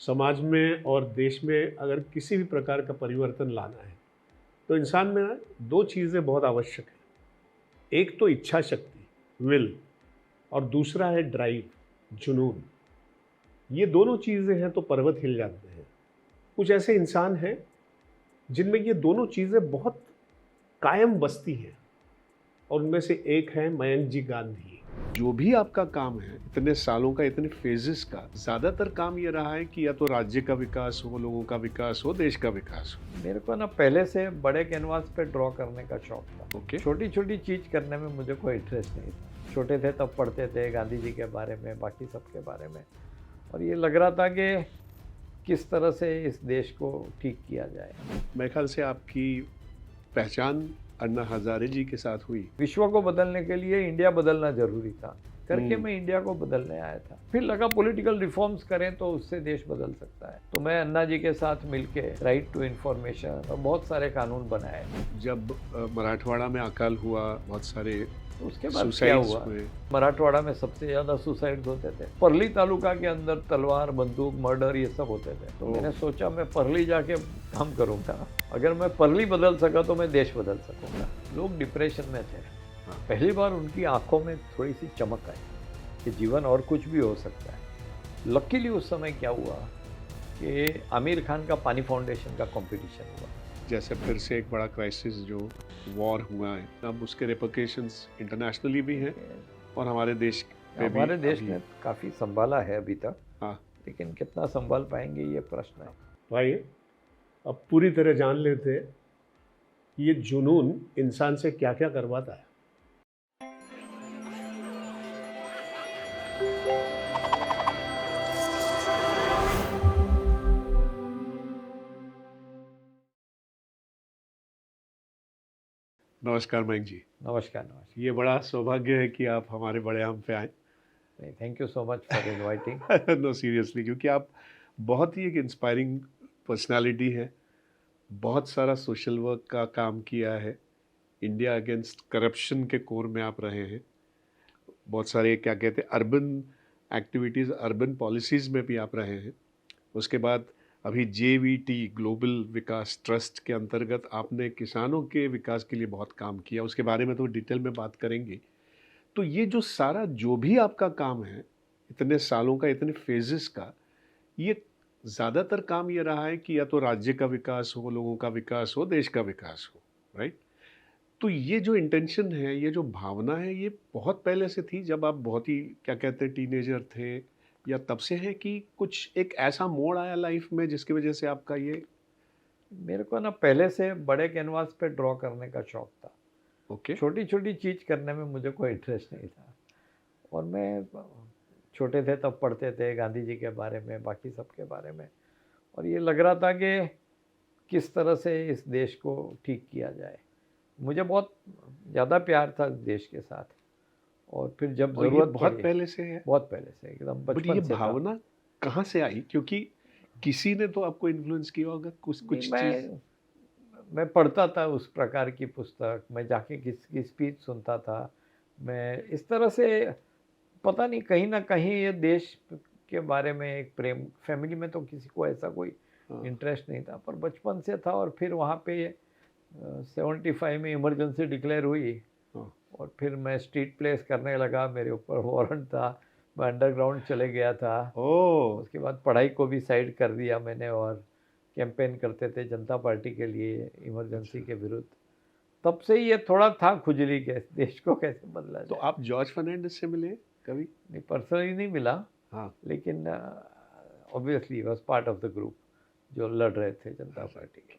समाज में और देश में अगर किसी भी प्रकार का परिवर्तन लाना है तो इंसान में ना दो चीज़ें बहुत आवश्यक हैं। एक तो इच्छा शक्ति, विल, और दूसरा है ड्राइव, जुनून। ये दोनों चीज़ें हैं तो पर्वत हिल जाते हैं। कुछ ऐसे इंसान हैं जिनमें ये दोनों चीज़ें बहुत कायम बसती हैं और उनमें से एक है मयंक जी गांधी। जो भी आपका काम है इतने सालों का, इतने फेजेस का, ज़्यादातर काम ये रहा है कि या तो राज्य का विकास हो, लोगों का विकास हो, देश का विकास हो। मेरे को ना पहले से बड़े कैनवास पे ड्रॉ करने का शौक था। ओके। छोटी छोटी चीज करने में मुझे कोई इंटरेस्ट नहीं था। छोटे थे तब पढ़ते थे गांधी जी के बारे में, बाकी सब के बारे में, और ये लग रहा था कि किस तरह से इस देश को ठीक किया जाए। मेरे ख्याल से आपकी पहचान अन्ना हजारे जी के साथ हुई। विश्व को बदलने के लिए इंडिया बदलना जरूरी था करके मैं इंडिया को बदलने आया था। फिर लगा पॉलिटिकल रिफॉर्म्स करें तो उससे देश बदल सकता है, तो मैं अन्ना जी के साथ मिलके राइट टू इंफॉर्मेशन और बहुत सारे कानून बनाए। जब मराठवाड़ा में अकाल हुआ, बहुत सारे तो उसके बाद क्या सुसाइड्स हुआ, हुए। मराठवाड़ा में सबसे ज़्यादा सुसाइड्स होते थे। परली तालुका के अंदर तलवार, बंदूक, मर्डर ये सब होते थे। तो मैंने सोचा मैं परली जाके काम करूँगा। अगर मैं परली बदल सका तो मैं देश बदल सकूँगा। लोग डिप्रेशन में थे। पहली बार उनकी आंखों में थोड़ी सी चमक आई कि जीवन और कुछ भी हो सकता है। लकीली उस समय क्या हुआ कि आमिर खान का पानी फाउंडेशन का कंपटीशन हुआ। जैसे फिर से एक बड़ा क्राइसिस जो वॉर हुआ है, अब उसके रेपरकेशंस इंटरनेशनली भी हैं और हमारे देश पे भी। हमारे देश ने काफ़ी संभाला है अभी तक, हाँ, लेकिन कितना संभाल पाएंगे ये प्रश्न है। भाई अब पूरी तरह जान लेते हैं कि ये जुनून इंसान से क्या क्या करवाता है। नमस्कार मयंक जी। नमस्कार नमस्कार। ये बड़ा सौभाग्य है कि आप हमारे बड़े आम पे आए। Thank you so much for inviting. No seriously, क्योंकि आप बहुत ही एक इंस्पायरिंग पर्सनालिटी है। बहुत सारा सोशल वर्क का काम किया है। इंडिया अगेंस्ट करप्शन के कोर में आप रहे हैं। बहुत सारे क्या कहते हैं अर्बन एक्टिविटीज़, अर्बन पॉलिसीज़ में भी आप रहे हैं। उसके बाद अभी JVT ग्लोबल विकास ट्रस्ट के अंतर्गत आपने किसानों के विकास के लिए बहुत काम किया। उसके बारे में तो डिटेल में बात करेंगे। तो ये जो सारा जो भी आपका काम है इतने सालों का, इतने फेजेस का, ये ज़्यादातर काम ये रहा है कि या तो राज्य का विकास हो, लोगों का विकास हो, देश का विकास हो, राइट? तो ये जो इंटेंशन है, ये जो भावना है, ये बहुत पहले से थी जब आप बहुत ही क्या कहते हैं टीनेजर थे, या तब से है कि कुछ एक ऐसा मोड़ आया लाइफ में जिसकी वजह से आपका ये? मेरे को ना पहले से बड़े कैनवास पे ड्रॉ करने का शौक था। ओके। छोटी छोटी चीज़ करने में मुझे कोई इंटरेस्ट नहीं था। और मैं छोटे थे तब पढ़ते थे गांधी जी के बारे में, बाकी सब के बारे में, और ये लग रहा था कि किस तरह से इस देश को ठीक किया जाए। मुझे बहुत ज़्यादा प्यार था देश के साथ, और फिर जब और ये ज़रूरत बहुत पड़ी, पहले से है? बहुत पहले से, एकदम बट ये बचपन से था। भावना कहाँ से आई? क्योंकि किसी ने तो आपको इन्फ्लुएंस किया होगा कुछ नहीं, कुछ चीज़। मैं पढ़ता था उस प्रकार की पुस्तक, मैं जाके किसी की स्पीच सुनता था। मैं इस तरह से पता नहीं कहीं ना कहीं ये देश के बारे में एक प्रेम, फैमिली में तो किसी को ऐसा कोई हाँ, इंटरेस्ट नहीं था, पर बचपन से था। और फिर वहाँ पे 75 में इमरजेंसी डिक्लेयर हुई, हाँ। और फिर मैं स्ट्रीट प्लेस करने लगा। मेरे ऊपर वारंट था, मैं अंडरग्राउंड चले गया था। ओह! उसके बाद पढ़ाई को भी साइड कर दिया मैंने, और कैंपेन करते थे जनता पार्टी के लिए इमरजेंसी के विरुद्ध। तब से ये थोड़ा था खुजली के देश को कैसे बदला तो जाए। आप जॉर्ज फर्नांडिस से मिले कभी? नहीं, पर्सनली नहीं मिला, हाँ। लेकिन obviously was part of the group जो लड़ रहे थे जनता पार्टी के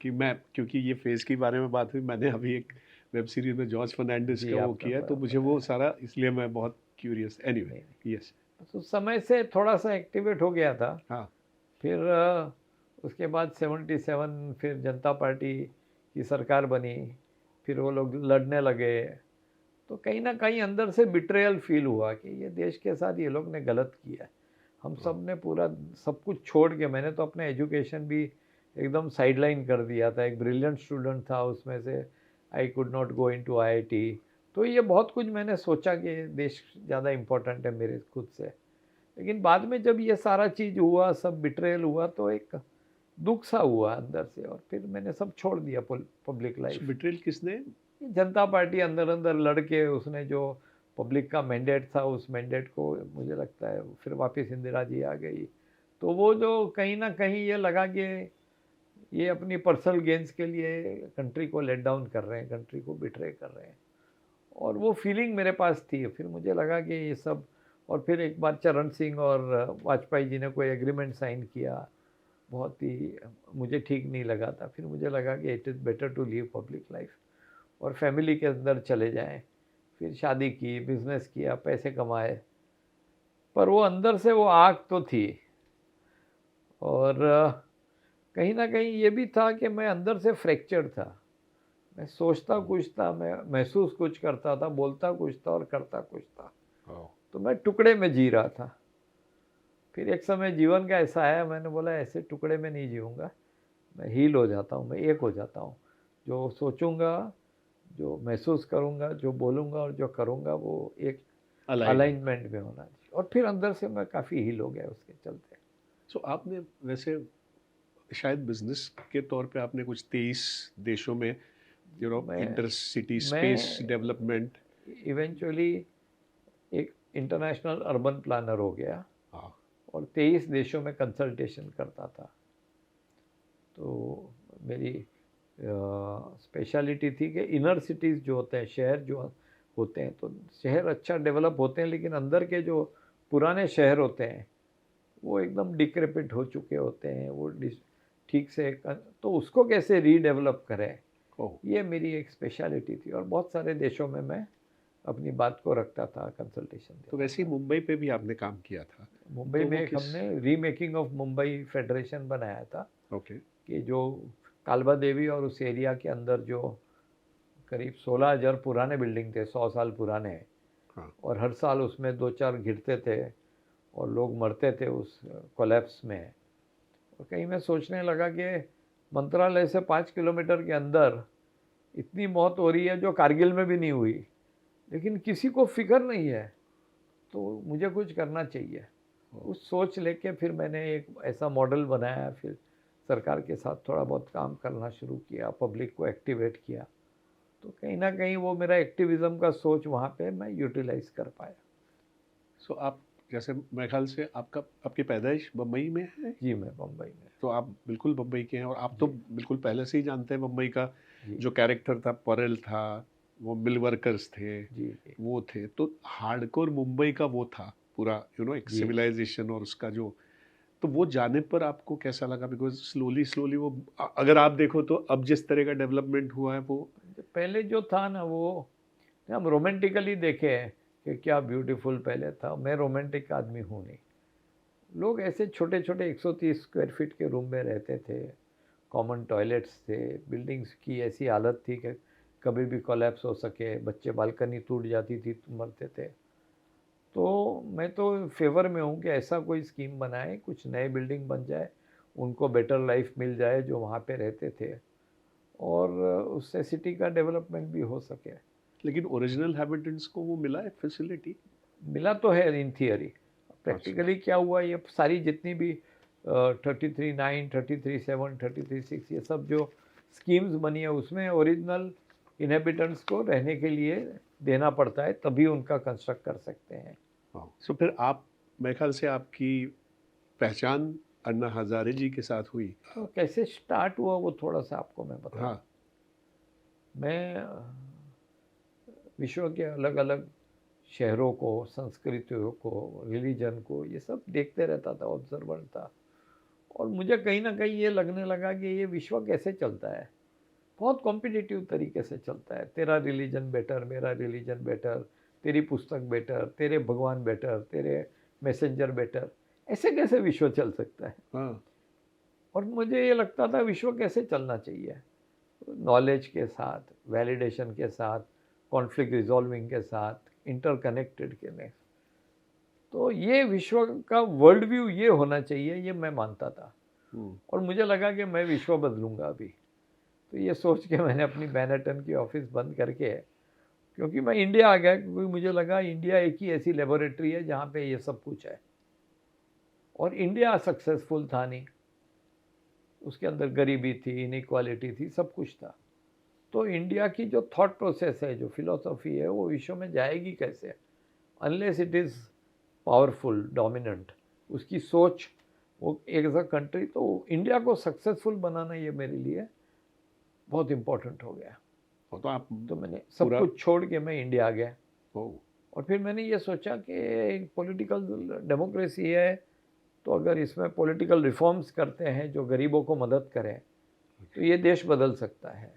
बारे क्योंकि ये फेज़ के बारे में बात हुई, मैंने अभी एक वेब सीरीज़ में जॉर्ज में। फर्नांडिस जी, का वो आपने किया है, तो मुझे वो सारा, इसलिए मैं बहुत क्यूरियस। एनीवे, नहीं, यस। तो उस समय से थोड़ा सा एक्टिवेट हो गया था। हाँ। फिर उसके बाद 77 फिर जनता पार्टी की सरकार बनी, फिर वो लोग लड़ने लगे। तो कहीं ना कहीं अंदर से बिट्रेयल फील हुआ कि ये देश के साथ ये लोग ने गलत किया है। हम सब ने पूरा सब कुछ छोड़ के, मैंने तो अपना एजुकेशन भी एकदम साइडलाइन कर दिया था। एक ब्रिलियंट स्टूडेंट था उसमें से, I could not go into IIT। तो ये बहुत कुछ मैंने सोचा कि देश ज़्यादा इम्पोर्टेंट है मेरे खुद से। लेकिन बाद में जब ये सारा चीज़ हुआ, सब बिट्रेयल हुआ, तो एक दुख सा हुआ अंदर से, और फिर मैंने सब छोड़ दिया पब्लिक लाइफ। बिट्रेल किसने? जनता पार्टी अंदर अंदर लड़के, उसने जो पब्लिक का मैंडेट था, उस मैंडेट को मुझे लगता है फिर वापस इंदिरा जी आ गई, तो वो जो कहीं ना कहीं ये लगा कि ये अपनी पर्सनल गेंस के लिए कंट्री को लेट डाउन कर रहे हैं, कंट्री को बिट्रे कर रहे हैं, और वो फीलिंग मेरे पास थी। फिर मुझे लगा कि ये सब, और फिर एक बार चरण सिंह और वाजपेयी जी ने कोई एग्रीमेंट साइन किया, बहुत ही मुझे ठीक नहीं लगा था। फिर मुझे लगा कि it is better to leave public life और फैमिली के अंदर चले जाएं। फिर शादी की, बिजनेस किया, पैसे कमाए, पर वो अंदर से वो आग तो थी। और कहीं ना कहीं ये भी था कि मैं अंदर से फ्रैक्चर्ड था। मैं सोचता कुछ था, मैं महसूस कुछ करता था, बोलता कुछ था और करता कुछ था। तो मैं टुकड़े में जी रहा था। फिर एक समय जीवन का ऐसा आया, मैंने बोला ऐसे टुकड़े में नहीं जीऊँगा, मैं हील हो जाता हूँ, मैं एक हो जाता हूँ। जो सोचूंगा, जो महसूस करूँगा, जो बोलूँगा और जो करूँगा, वो एक अलाइनमेंट में होना चाहिए। और फिर अंदर से मैं काफ़ी हील हो गया उसके चलते। सो आपने वैसे शायद बिजनेस के तौर पे आपने कुछ 23 देशों में इंटरसिटी स्पेस डेवलपमेंट, इवेंचुअली एक इंटरनेशनल अर्बन प्लानर हो गया। हाँ, और 23 देशों में कंसल्टेशन करता था। तो मेरी स्पेशलिटी थी कि इनर सिटीज़ जो होते हैं, शहर जो होते हैं, तो शहर अच्छा डेवलप होते हैं, लेकिन अंदर के जो पुराने शहर होते हैं वो एकदम डिक्रेपिट हो चुके होते हैं, वो ठीक से, तो उसको कैसे रीडेवलप करें, ये मेरी एक स्पेशलिटी थी। और बहुत सारे देशों में मैं अपनी बात को रखता था, कंसल्टेशन। तो वैसे ही मुंबई पे भी आपने काम किया था। मुंबई में एक हमने रीमेकिंग ऑफ मुंबई फेडरेशन बनाया था। ओके। कि जो कालबा देवी और उस एरिया के अंदर जो करीब 16,000 पुराने बिल्डिंग थे, 100 साल पुराने, हाँ। और हर साल उसमें 2-4 गिरते थे और लोग मरते थे उस कोलैप्स में। और कहीं मैं सोचने लगा कि मंत्रालय से 5 किलोमीटर के अंदर इतनी मौत हो रही है जो कारगिल में भी नहीं हुई, लेकिन किसी को फिक्र नहीं है, तो मुझे कुछ करना चाहिए। उस सोच लेके फिर मैंने एक ऐसा मॉडल बनाया, फिर सरकार के साथ थोड़ा बहुत काम करना शुरू किया, पब्लिक को एक्टिवेट किया, तो कहीं ना कहीं वो मेरा एक्टिविज़म का सोच वहाँ पे मैं यूटिलाइज कर पाया। सो आप, जैसे मेरे ख्याल से आपकी पैदाइश बम्बई में है? जी, मैं बम्बई में। तो आप बिल्कुल बम्बई के हैं, और आप तो बिल्कुल पहले से ही जानते हैं बम्बई का जो कैरेक्टर था, परल था, वो मिल वर्कर्स थे, वो थे, तो हार्डकोर मुंबई का वो था पूरा, एक सिविलाइजेशन और उसका जो, तो वो जाने पर आपको कैसा लगा? बिकॉज स्लोली वो, अगर आप देखो तो अब जिस तरह का डेवलपमेंट हुआ है, वो पहले जो था ना, वो हम रोमांटिकली देखे कि क्या ब्यूटीफुल पहले था। मैं रोमांटिक आदमी हूँ नहीं। लोग ऐसे छोटे छोटे 130 स्क्वायर फीट के रूम में रहते थे, कॉमन टॉयलेट्स थे, बिल्डिंग्स की ऐसी हालत थी कि कभी भी कोलैप्स हो सके, बच्चे बालकनी टूट जाती थी तो मरते थे। तो मैं तो फेवर में हूँ कि ऐसा कोई स्कीम बनाए, कुछ नए बिल्डिंग बन जाए, उनको बेटर लाइफ मिल जाए जो वहाँ पे रहते थे, और उससे सिटी का डेवलपमेंट भी हो सके। लेकिन ओरिजिनल हैबिटेंट्स को वो मिला है फैसिलिटी? मिला तो है इन थियरी। प्रैक्टिकली क्या हुआ, ये सारी जितनी भी 33(9), 33(7), 33(6), ये सब जो स्कीम्स बनी है, उसमें ओरिजिनल इनहेबिटेंट्स को रहने के लिए देना पड़ता है, तभी उनका कंस्ट्रक्ट कर सकते हैं। सो फिर आप, मेरे ख्याल से आपकी पहचान अन्ना हजारे जी के साथ हुई। तो कैसे स्टार्ट हुआ वो थोड़ा सा आपको मैं बताऊं। हाँ। मैं विश्व के अलग अलग शहरों को, संस्कृतियों को, रिलीजन को, ये सब देखते रहता था, ऑब्जर्वर था। और मुझे कहीं ना कहीं ये लगने लगा कि ये विश्व कैसे चलता है, बहुत कॉम्पिटिटिव तरीके से चलता है। तेरा रिलीजन बेटर, मेरा रिलीजन बेटर, तेरी पुस्तक बेटर, तेरे भगवान बेटर, तेरे मैसेंजर बेटर, ऐसे कैसे विश्व चल सकता है? हाँ। और मुझे ये लगता था विश्व कैसे चलना चाहिए, नॉलेज के साथ, वैलिडेशन के साथ, कॉन्फ्लिक्ट रिजॉल्विंग के साथ, इंटरकनेक्टेड के में। तो ये विश्व का वर्ल्ड व्यू ये होना चाहिए, ये मैं मानता था। और मुझे लगा कि मैं विश्व बदलूंगा अभी। तो ये सोच के मैंने अपनी मैनहट्टन की ऑफिस बंद करके, क्योंकि मैं इंडिया आ गया, क्योंकि मुझे लगा इंडिया एक ही ऐसी लेबोरेटरी है जहाँ पे ये सब कुछ है। और इंडिया सक्सेसफुल था नहीं, उसके अंदर गरीबी थी, इनइक्वालिटी थी, सब कुछ था। तो इंडिया की जो थॉट प्रोसेस है, जो फिलॉसफी है, वो विश्व में जाएगी कैसे unless it is powerful, dominant, उसकी सोच, वो एक ऐसा कंट्री। तो इंडिया को सक्सेसफुल बनाना ये मेरे लिए बहुत इम्पोर्टेंट हो गया। तो आप तो मैंने सब कुछ छोड़ के मैं इंडिया आ गया। ओ, और फिर मैंने ये सोचा कि एक पॉलिटिकल डेमोक्रेसी है, तो अगर इसमें पॉलिटिकल रिफॉर्म्स करते हैं जो गरीबों को मदद करें, तो ये देश बदल सकता है।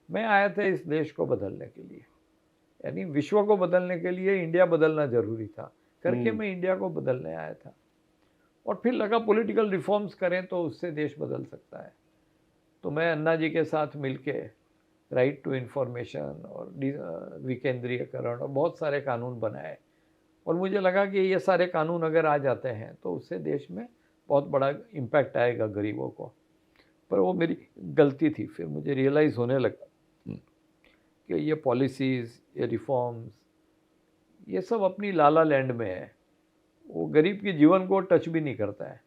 मैं आया था इस देश को बदलने के लिए, यानी विश्व को बदलने के लिए इंडिया बदलना जरूरी था करके मैं इंडिया को बदलने आया था। और फिर लगा पॉलिटिकल रिफॉर्म्स करें तो उससे देश बदल सकता है। तो मैं अन्ना जी के साथ मिलके राइट टू इन्फॉर्मेशन और विकेंद्रीयकरण और बहुत सारे कानून बनाए। और मुझे लगा कि ये सारे कानून अगर आ जाते हैं तो उससे देश में बहुत बड़ा इम्पैक्ट आएगा गरीबों को। पर वो मेरी गलती थी। फिर मुझे रियलाइज़ होने लगा कि ये पॉलिसीज़, ये रिफॉर्म्स, ये सब अपनी लाला लैंड में है, वो गरीब के जीवन को टच भी नहीं करता है।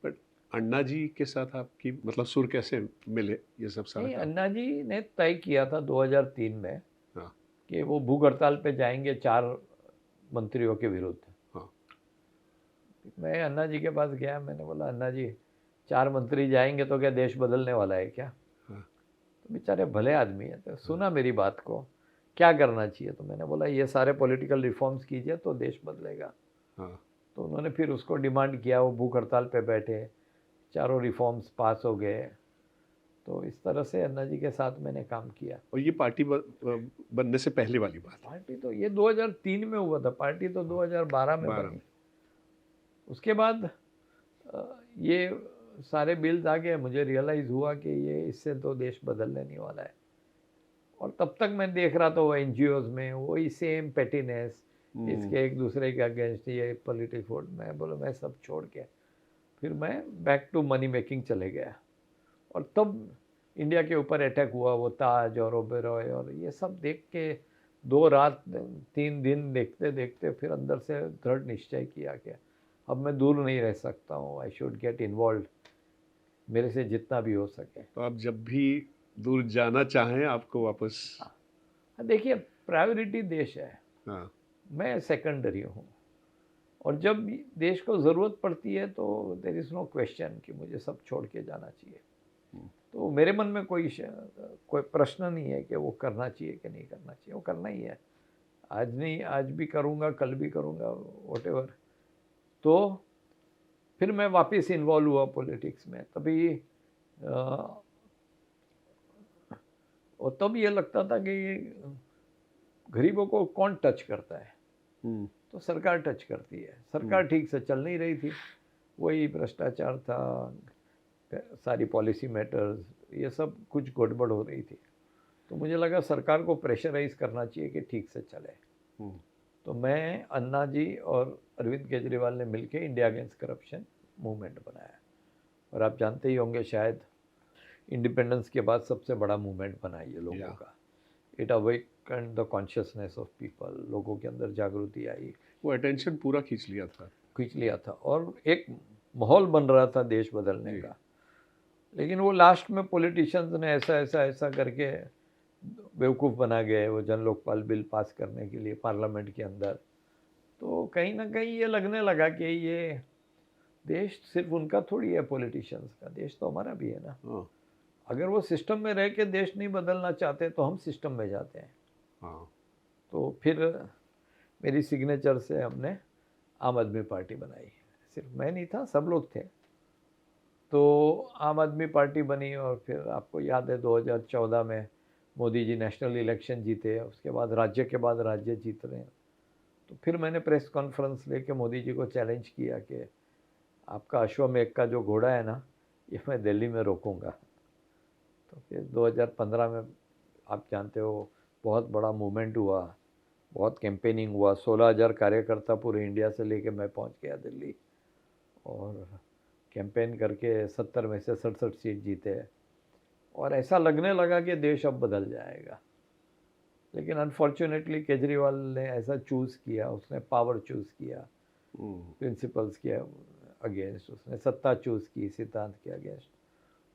बट अन्ना जी के साथ आपकी मतलब सुर कैसे मिले ये सब सारा नहीं, काम? अन्ना जी ने तय किया था 2003 में हाँ, कि वो भूख हड़ताल पे जाएंगे 4 मंत्रियों के विरुद्ध। हाँ, मैं अन्ना जी के पास गया, मैंने बोला अन्ना जी 4 मंत्री जाएंगे तो क्या देश बदलने वाला है क्या? हाँ, तो बेचारे भले आदमी है, तो सुना मेरी बात को, क्या करना चाहिए। तो मैंने बोला ये सारे पॉलिटिकल रिफॉर्म्स कीजिए तो देश बदलेगा। हाँ। तो उन्होंने फिर उसको डिमांड किया, वो भूख हड़ताल पे बैठे, चारों रिफॉर्म्स पास हो गए। तो इस तरह से अन्ना जी के साथ मैंने काम किया। और ये पार्टी बनने से पहले वाली बात है? पार्टी तो ये 2003 में हुआ था, पार्टी तो 2012 में 12 बनी। उसके बाद ये सारे बिल्स आ गए, मुझे रियलाइज़ हुआ कि ये इससे तो देश बदलने नहीं वाला है। और तब तक मैं देख रहा था वो एनजीओज में वही सेम पेटीनेस, इसके एक दूसरे के अगेंस्ट ये पॉलिटिक्स वोट। मैं बोला मैं सब छोड़ के फिर मैं बैक टू मनी मेकिंग चले गया। और तब इंडिया के ऊपर अटैक हुआ, वो ताज और ओबेरॉय और ये सब देख के 2 रात 3 दिन देखते देखते फिर अंदर से दृढ़ निश्चय किया कि अब मैं दूर नहीं रह सकता हूँ, आई शुड गेट इन्वॉल्व, मेरे से जितना भी हो सके। तो आप जब भी दूर जाना चाहें आपको वापस? देखिए, प्रायोरिटी देश है, हाँ, मैं सेकेंडरी हूँ। और जब देश को ज़रूरत पड़ती है तो देयर इज़ नो क्वेश्चन कि मुझे सब छोड़ के जाना चाहिए। तो मेरे मन में कोई प्रश्न नहीं है कि वो करना चाहिए कि नहीं करना चाहिए, वो करना ही है। आज नहीं, आज भी करूँगा, कल भी करूँगा, व्हाटएवर। तो फिर मैं वापस इन्वॉल्व हुआ पॉलिटिक्स में। और तब ये लगता था कि ये गरीबों को कौन टच करता है, तो सरकार टच करती है। सरकार ठीक से चल नहीं रही थी, वही भ्रष्टाचार था, सारी पॉलिसी मैटर्स, ये सब कुछ गड़बड़ हो रही थी। तो मुझे लगा सरकार को प्रेशराइज करना चाहिए कि ठीक से चले। तो मैं, अन्ना जी और अरविंद केजरीवाल ने मिलकर इंडिया अगेंस्ट करप्शन मूवमेंट बनाया। और आप जानते ही होंगे शायद, इंडिपेंडेंस के बाद सबसे बड़ा मूवमेंट बना ये लोगों का। It awakened the consciousness of people, लोगों के अंदर जागृति आई, वो अटेंशन पूरा खींच लिया था और एक माहौल बन रहा था देश बदलने का। लेकिन वो लास्ट में पॉलिटिशियंस ने ऐसा करके बेवकूफ़ बना गए वो जन लोकपाल बिल पास करने के लिए पार्लियामेंट के अंदर। तो कहीं ना कहीं ये लगने लगा कि ये देश सिर्फ उनका थोड़ी है, पॉलिटिशियंस का, देश तो हमारा भी है ना। अगर वो सिस्टम में रह के देश नहीं बदलना चाहते तो हम सिस्टम में जाते हैं। तो फिर मेरी सिग्नेचर से हमने आम आदमी पार्टी बनाई। सिर्फ मैं नहीं था, सब लोग थे। तो आम आदमी पार्टी बनी। और फिर आपको याद है 2014 में मोदी जी नेशनल इलेक्शन जीते, उसके बाद राज्य जीत रहे हैं। तो फिर मैंने प्रेस कॉन्फ्रेंस लेके मोदी जी को चैलेंज किया कि आपका अश्वमेध का जो घोड़ा है ना, ये मैं दिल्ली में रोकूंगा। तो फिर 2015 में आप जानते हो बहुत बड़ा मूवमेंट हुआ, बहुत कैंपेनिंग हुआ, 16,000 कार्यकर्ता पूरे इंडिया से लेके मैं पहुंच गया दिल्ली, और कैंपेन करके 70 में से 67 सीट जीते। और ऐसा लगने लगा कि देश अब बदल जाएगा। लेकिन अनफॉर्चुनेटली केजरीवाल ने ऐसा चूज़ किया, उसने पावर चूज़ किया, प्रिंसिपल्स किया। अगेंस्ट, उसने सत्ता चूज़ की सिद्धांत के अगेंस्ट,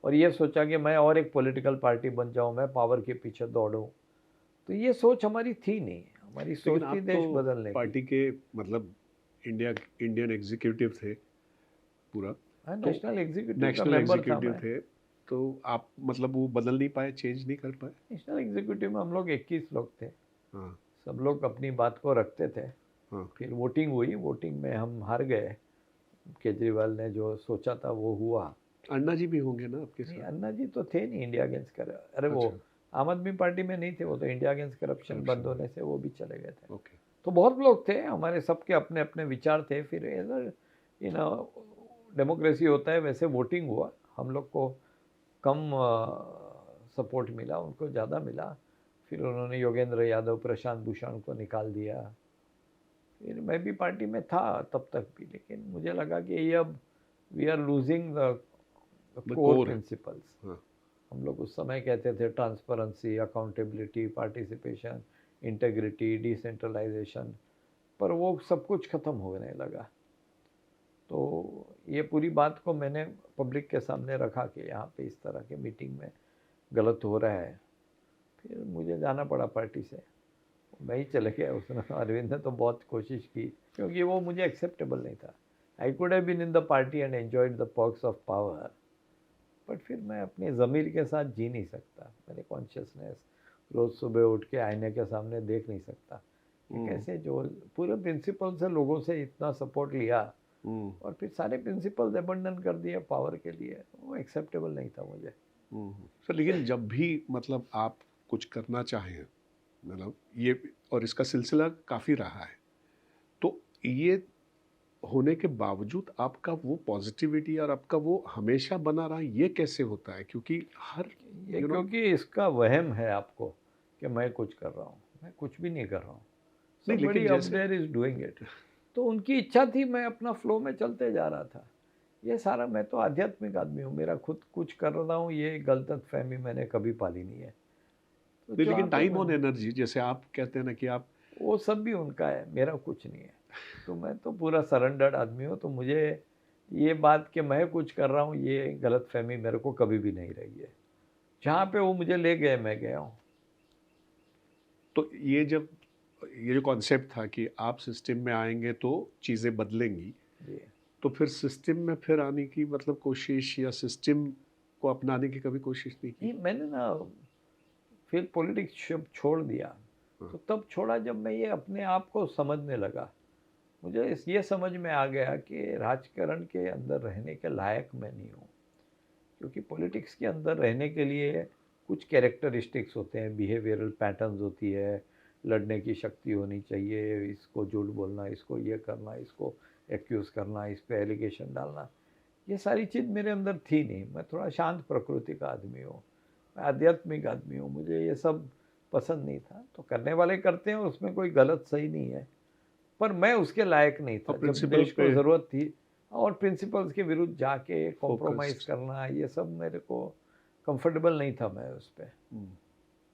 और ये सोचा कि मैं और एक पॉलिटिकल पार्टी बन जाऊं, मैं पावर के पीछे दौड़ूं। तो ये सोच हमारी थी नहीं, हमारी सोच लेकिन थी आप देश तो बदलने की। पार्टी के मतलब इंडियन एग्जीक्यूटिव थे पूरा, हाँ, तो नेशनल एग्जीक्यूटिव का नेशनल मेंबर था एग्जीक्यूटिव मैं। थे, तो आप मतलब वो बदल नहीं पाए, चेंज नहीं कर पाए? नेशनल एग्जीक्यूटिव में हम लोग 21 लोग थे, हाँ सब लोग अपनी बात को रखते थे। हाँ। फिर वोटिंग हुई, वोटिंग में हम हार गए, केजरीवाल ने जो सोचा था वो हुआ। अन्ना जी भी होंगे ना आपके नहीं, साथ? अन्ना जी तो थे नहीं इंडिया अगेंस्ट कर, अरे वो अच्छा, आम आदमी पार्टी में नहीं थे, वो तो इंडिया अगेंस्ट करप्शन बंद करप्शन, होने से वो भी चले गए थे। ओके। तो बहुत लोग थे, हमारे सबके अपने अपने विचार थे। फिर डेमोक्रेसी होता है वैसे वोटिंग हुआ, हम लोग को कम सपोर्ट मिला, उनको ज़्यादा मिला। फिर उन्होंने योगेंद्र यादव, प्रशांत भूषण को निकाल दिया। फिर मैं भी पार्टी में था तब तक भी, लेकिन मुझे लगा कि ये अब we are losing the core core. Principles. हाँ। हम लोग उस समय कहते थे transparency, accountability, participation, integrity, decentralization, पर वो सब कुछ ख़त्म होने लगा। तो ये पूरी बात को मैंने पब्लिक के सामने रखा कि यहाँ पे इस तरह के मीटिंग में गलत हो रहा है। फिर मुझे जाना पड़ा पार्टी से, मैं ही चले गया। उसने, अरविंद ने तो बहुत कोशिश की, क्योंकि वो मुझे एक्सेप्टेबल नहीं था। I could have been in the party and enjoyed the perks of power, but फिर मैं अपनी ज़मीर के साथ जी नहीं सकता। मेरे कॉन्शियसनेस रोज़ सुबह उठ के आईने के सामने देख नहीं सकता कि कैसे जो पूरे प्रिंसिपल से लोगों से इतना सपोर्ट लिया और फिर सारे प्रिंसिपल्स अबंडन कर दिए पावर के लिए, वो एक्सेप्टेबल नहीं था मुझे। सर लेकिन जब भी मतलब आप कुछ करना चाहें, मतलब ये, और इसका सिलसिला काफ़ी रहा है, तो ये होने के बावजूद आपका वो पॉजिटिविटी और आपका वो हमेशा बना रहा, ये कैसे होता है? क्योंकि हर ये क्योंकि इसका वहम है आपको कि मैं कुछ कर रहा हूँ, मैं कुछ भी नहीं कर रहा हूँ। नहीं, लेकिन समबडी अप जैसे देयर इज डूइंग इट। तो उनकी इच्छा थी, मैं अपना फ्लो में चलते जा रहा था। ये सारा, मैं तो आध्यात्मिक आदमी हूँ, मेरा खुद कुछ कर रहा हूँ ये गलत फहमी मैंने कभी पाली नहीं है। तो नहीं, लेकिन जहाँ पे टाइम ऑन एनर्जी, जैसे आप कहते हैं ना कि आप, वो सब भी उनका है, मेरा कुछ नहीं है। तो मैं तो पूरा सरेंडर्ड आदमी हूँ। तो मुझे ये बात कि मैं कुछ कर रहा हूँ, ये गलत फहमी मेरे को कभी भी नहीं रही है। जहाँ पे वो मुझे ले गए मैं गया हूँ। तो ये जो कॉन्सेप्ट था कि आप सिस्टम में आएंगे तो चीज़ें बदलेंगी, जी। तो फिर सिस्टम में फिर आने की मतलब कोशिश, या सिस्टम को अपनाने की कभी कोशिश नहीं की? नहीं, मैंने ना फिर पॉलिटिक्स जब छोड़ दिया, तो तब छोड़ा जब मैं ये अपने आप को समझने लगा। मुझे ये समझ में आ गया कि राजकारण के अंदर रहने के लायक मैं नहीं हूँ। क्योंकि पॉलिटिक्स के अंदर रहने के लिए कुछ कैरेक्टरिस्टिक्स होते हैं, बिहेवियरल पैटर्न्स होती है, लड़ने की शक्ति होनी चाहिए, इसको झूठ बोलना, इसको ये करना, इसको एक्यूज़ करना, इस पे एलिगेशन डालना, ये सारी चीज़ मेरे अंदर थी नहीं। मैं थोड़ा शांत प्रकृति का आदमी हूँ, मैं आध्यात्मिक आदमी हूँ, मुझे ये सब पसंद नहीं था। तो करने वाले करते हैं, उसमें कोई गलत सही नहीं है, पर मैं उसके लायक नहीं था। और जब प्रिंसिपल देश को पे ज़रूरत थी, और प्रिंसिपल्स के विरुद्ध जाके कॉम्प्रोमाइज़ फोकस्ड। करना, ये सब मेरे को कंफर्टेबल नहीं था मैं उस पर।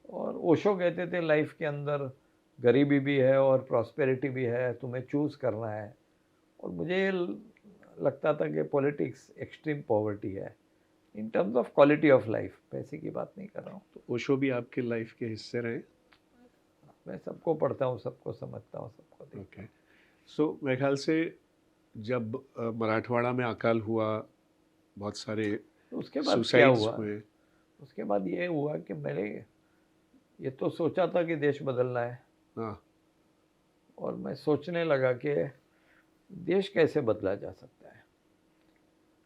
और ओशो कहते थे लाइफ के अंदर गरीबी भी है और प्रॉस्पेरिटी भी है, तुम्हें चूज़ करना है। और मुझे ये लगता था कि पॉलिटिक्स एक्सट्रीम पॉवर्टी है in terms of quality of life, पैसे की बात नहीं कर रहा हूँ। तो ओशो भी आपके लाइफ के हिस्से रहे? मैं सबको पढ़ता हूँ, सबको समझता हूँ, सबको देखता ओके। हूँ। सो मेरे ख्याल से जब मराठवाड़ा में अकाल हुआ, बहुत सारे तो उसके बाद क्या सुसाइड्स हुआ? हुए। उसके बाद ये हुआ कि मैंने ये तो सोचा था कि देश बदलना है, हाँ। और मैं सोचने लगा कि देश कैसे बदला जा सकता है।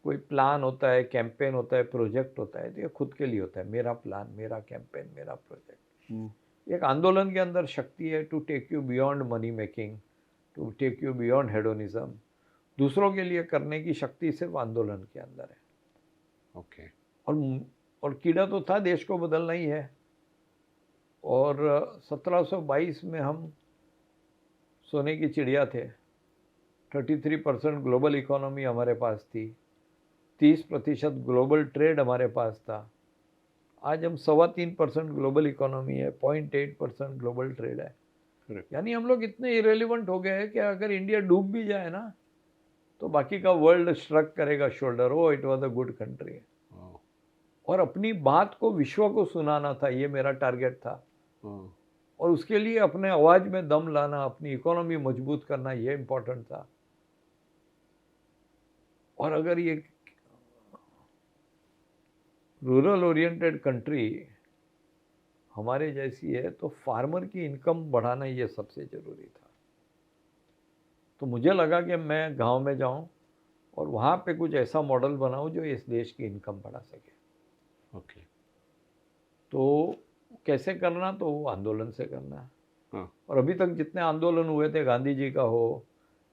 कोई प्लान होता है, कैंपेन होता है, प्रोजेक्ट होता है, तो ये खुद के लिए होता है, मेरा प्लान, मेरा कैंपेन, मेरा प्रोजेक्ट। एक आंदोलन के अंदर शक्ति है to take you beyond money making, to take you beyond hedonism. दूसरों के लिए करने की शक्ति सिर्फ आंदोलन के अंदर है। ओके। और कीड़ा तो था, देश को बदलना ही है। और 1722 में हम सोने की चिड़िया थे। 33% ग्लोबल इकोनॉमी हमारे पास थी, 30% ग्लोबल ट्रेड हमारे पास था। आज हम 3.25% ग्लोबल इकोनॉमी है, 0.8% ग्लोबल ट्रेड है। यानी हम लोग इतने इरेलीवेंट हो गए हैं कि अगर इंडिया डूब भी जाए ना, तो बाकी का वर्ल्ड श्रग करेगा shoulder, oh it was a good country. और अपनी बात को विश्व को सुनाना था, ये मेरा टारगेट था। और उसके लिए अपने आवाज में दम लाना, अपनी इकोनॉमी मजबूत करना, ये इम्पोर्टेंट था। और अगर ये रूरल ओरिएंटेड कंट्री हमारे जैसी है तो फार्मर की इनकम बढ़ाना ये सबसे ज़रूरी था। तो मुझे लगा कि मैं गांव में जाऊं और वहाँ पे कुछ ऐसा मॉडल बनाऊं जो इस देश की इनकम बढ़ा सके। ओके। तो कैसे करना, तो वो आंदोलन से करना। हाँ। और अभी तक जितने आंदोलन हुए थे, गांधी जी का हो,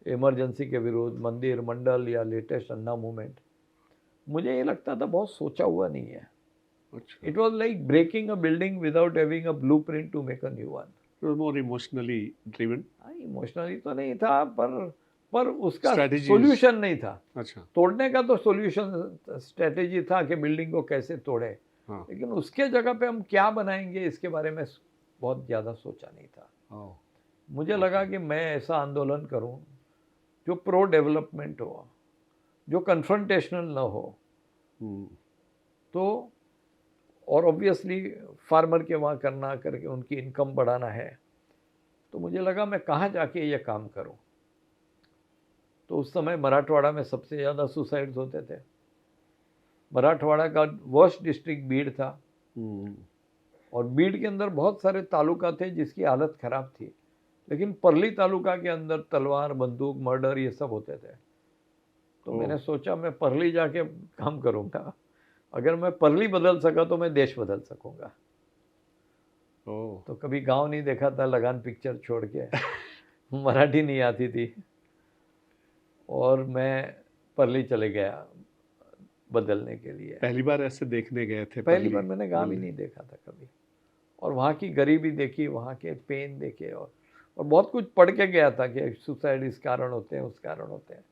इमरजेंसी के विरुद्ध, मंदिर मंडल या लेटेस्ट अन्ना मूवमेंट, मुझे ये लगता था बहुत सोचा हुआ नहीं है। अच्छा। It was like breaking a building without having a blueprint to make a new one. It was more emotionally driven. Emotionally तो नहीं था, पर उसका Strategies. सॉल्यूशन नहीं था। अच्छा। तोड़ने का तो सॉल्यूशन स्ट्रेटेजी था कि बिल्डिंग को कैसे तोड़े, हाँ। लेकिन उसके जगह पे हम क्या बनाएंगे इसके बारे में बहुत ज़्यादा सोचा नहीं था। मुझे लगा कि मैं ऐसा आंदोलन करूं जो प्रो डेवलपमेंट हो, जो कन्फ्रंटेशनल ना हो। तो और ऑब्वियसली फार्मर के वहाँ करना करके उनकी इनकम बढ़ाना है। तो मुझे लगा मैं कहाँ जाके ये काम करूं। तो उस समय मराठवाड़ा में सबसे ज़्यादा सुसाइड्स होते थे। मराठवाड़ा का वर्स्ट डिस्ट्रिक्ट बीड था। और बीड के अंदर बहुत सारे तालुका थे जिसकी हालत ख़राब थी, लेकिन परली तालुका के अंदर तलवार, बंदूक, मर्डर ये सब होते थे। तो मैंने सोचा मैं परली जाके काम करूँगा। अगर मैं परली बदल सका तो मैं देश बदल सकूँगा। तो कभी गांव नहीं देखा था लगान पिक्चर छोड़ के। मराठी नहीं आती थी और मैं परली चले गया बदलने के लिए। पहली बार ऐसे देखने गए थे? पहली बार मैंने गांव ही नहीं देखा था कभी, और वहाँ की गरीबी देखी, वहाँ के पेन देखे, और बहुत कुछ पढ़ के गया था कि सुसाइड इस कारण होते हैं, उस कारण होते हैं।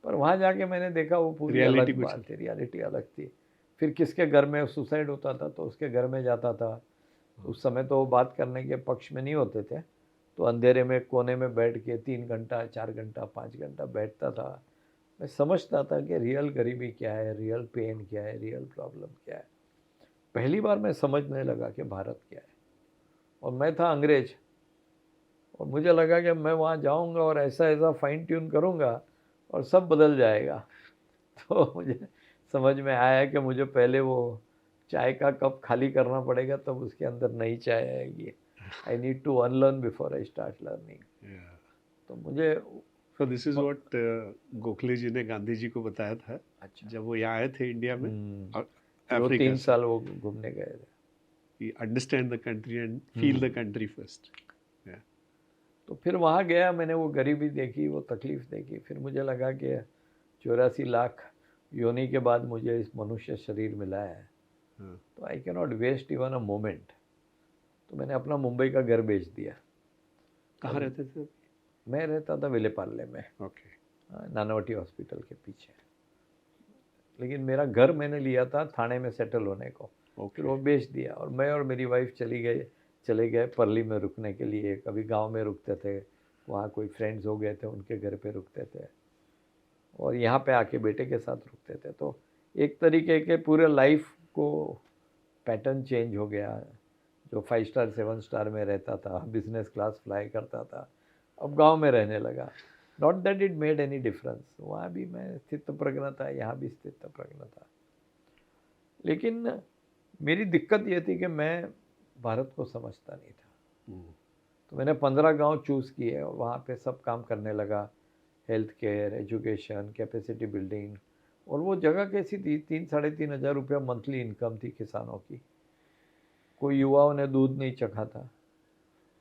पर वहाँ जाके मैंने देखा वो पूरी अलग बात थी, रियलिटी अलग थी। फिर किसके घर में सुसाइड होता था तो उसके घर में जाता था। उस समय तो बात करने के पक्ष में नहीं होते थे, तो अंधेरे में कोने में बैठ के 3 घंटा, 4 घंटा, 5 घंटा बैठता था। मैं समझता था कि रियल गरीबी क्या है, रियल पेन क्या है, रियल प्रॉब्लम क्या है। पहली बार मैं समझने लगा कि भारत क्या है। और मैं था अंग्रेज, और मुझे लगा कि मैं वहाँ जाऊँगा और ऐसा ऐसा फाइन ट्यून करूँगा और सब बदल जाएगा। तो मुझे समझ में आया कि मुझे पहले वो चाय का कप खाली करना पड़ेगा, तब उसके अंदर नई चाय आएगी। I need to unlearn before I start learning. तो मुझे So this is what Gokhale जी ने गांधी जी को बताया था। अच्छा। जब वो यहाँ आए थे इंडिया में, वो 3 साल वो घूमने गए थे। Understand the country and feel the country first. तो फिर वहाँ गया, मैंने वो गरीबी देखी, वो तकलीफ देखी। फिर मुझे लगा कि 84 लाख योनि के बाद मुझे इस मनुष्य शरीर मिला है, तो I can not waste even a moment. तो मैंने अपना मुंबई का घर बेच दिया। कहाँ रहते थे? मैं रहता था विलेपार्ले में, नानावटी हॉस्पिटल के पीछे। लेकिन मेरा घर मैंने लिया था थाने में सेटल होने को, फिर वो बेच दिया। और मैं और मेरी वाइफ चले गए परली में रुकने के लिए। कभी गांव में रुकते थे, वहाँ कोई फ्रेंड्स हो गए थे, उनके घर पे रुकते थे, और यहाँ पे आके बेटे के साथ रुकते थे। तो एक तरीके के पूरे लाइफ को पैटर्न चेंज हो गया। जो 5 स्टार 7 स्टार में रहता था, बिजनेस क्लास फ्लाई करता था, अब गांव में रहने लगा। Not that it made any difference, वहाँ भी मैं स्थित प्रज्ञ था, यहाँ भी स्थित प्रज्ञ था। लेकिन मेरी दिक्कत ये थी कि मैं भारत को समझता नहीं था। तो मैंने 15 गांव चूज़ किए और वहाँ पे सब काम करने लगा। Health care, education, capacity building. और वो जगह कैसी थी, 3-3.5 हज़ार रुपया मंथली इनकम थी किसानों की। कोई युवाओं ने दूध नहीं चखा था।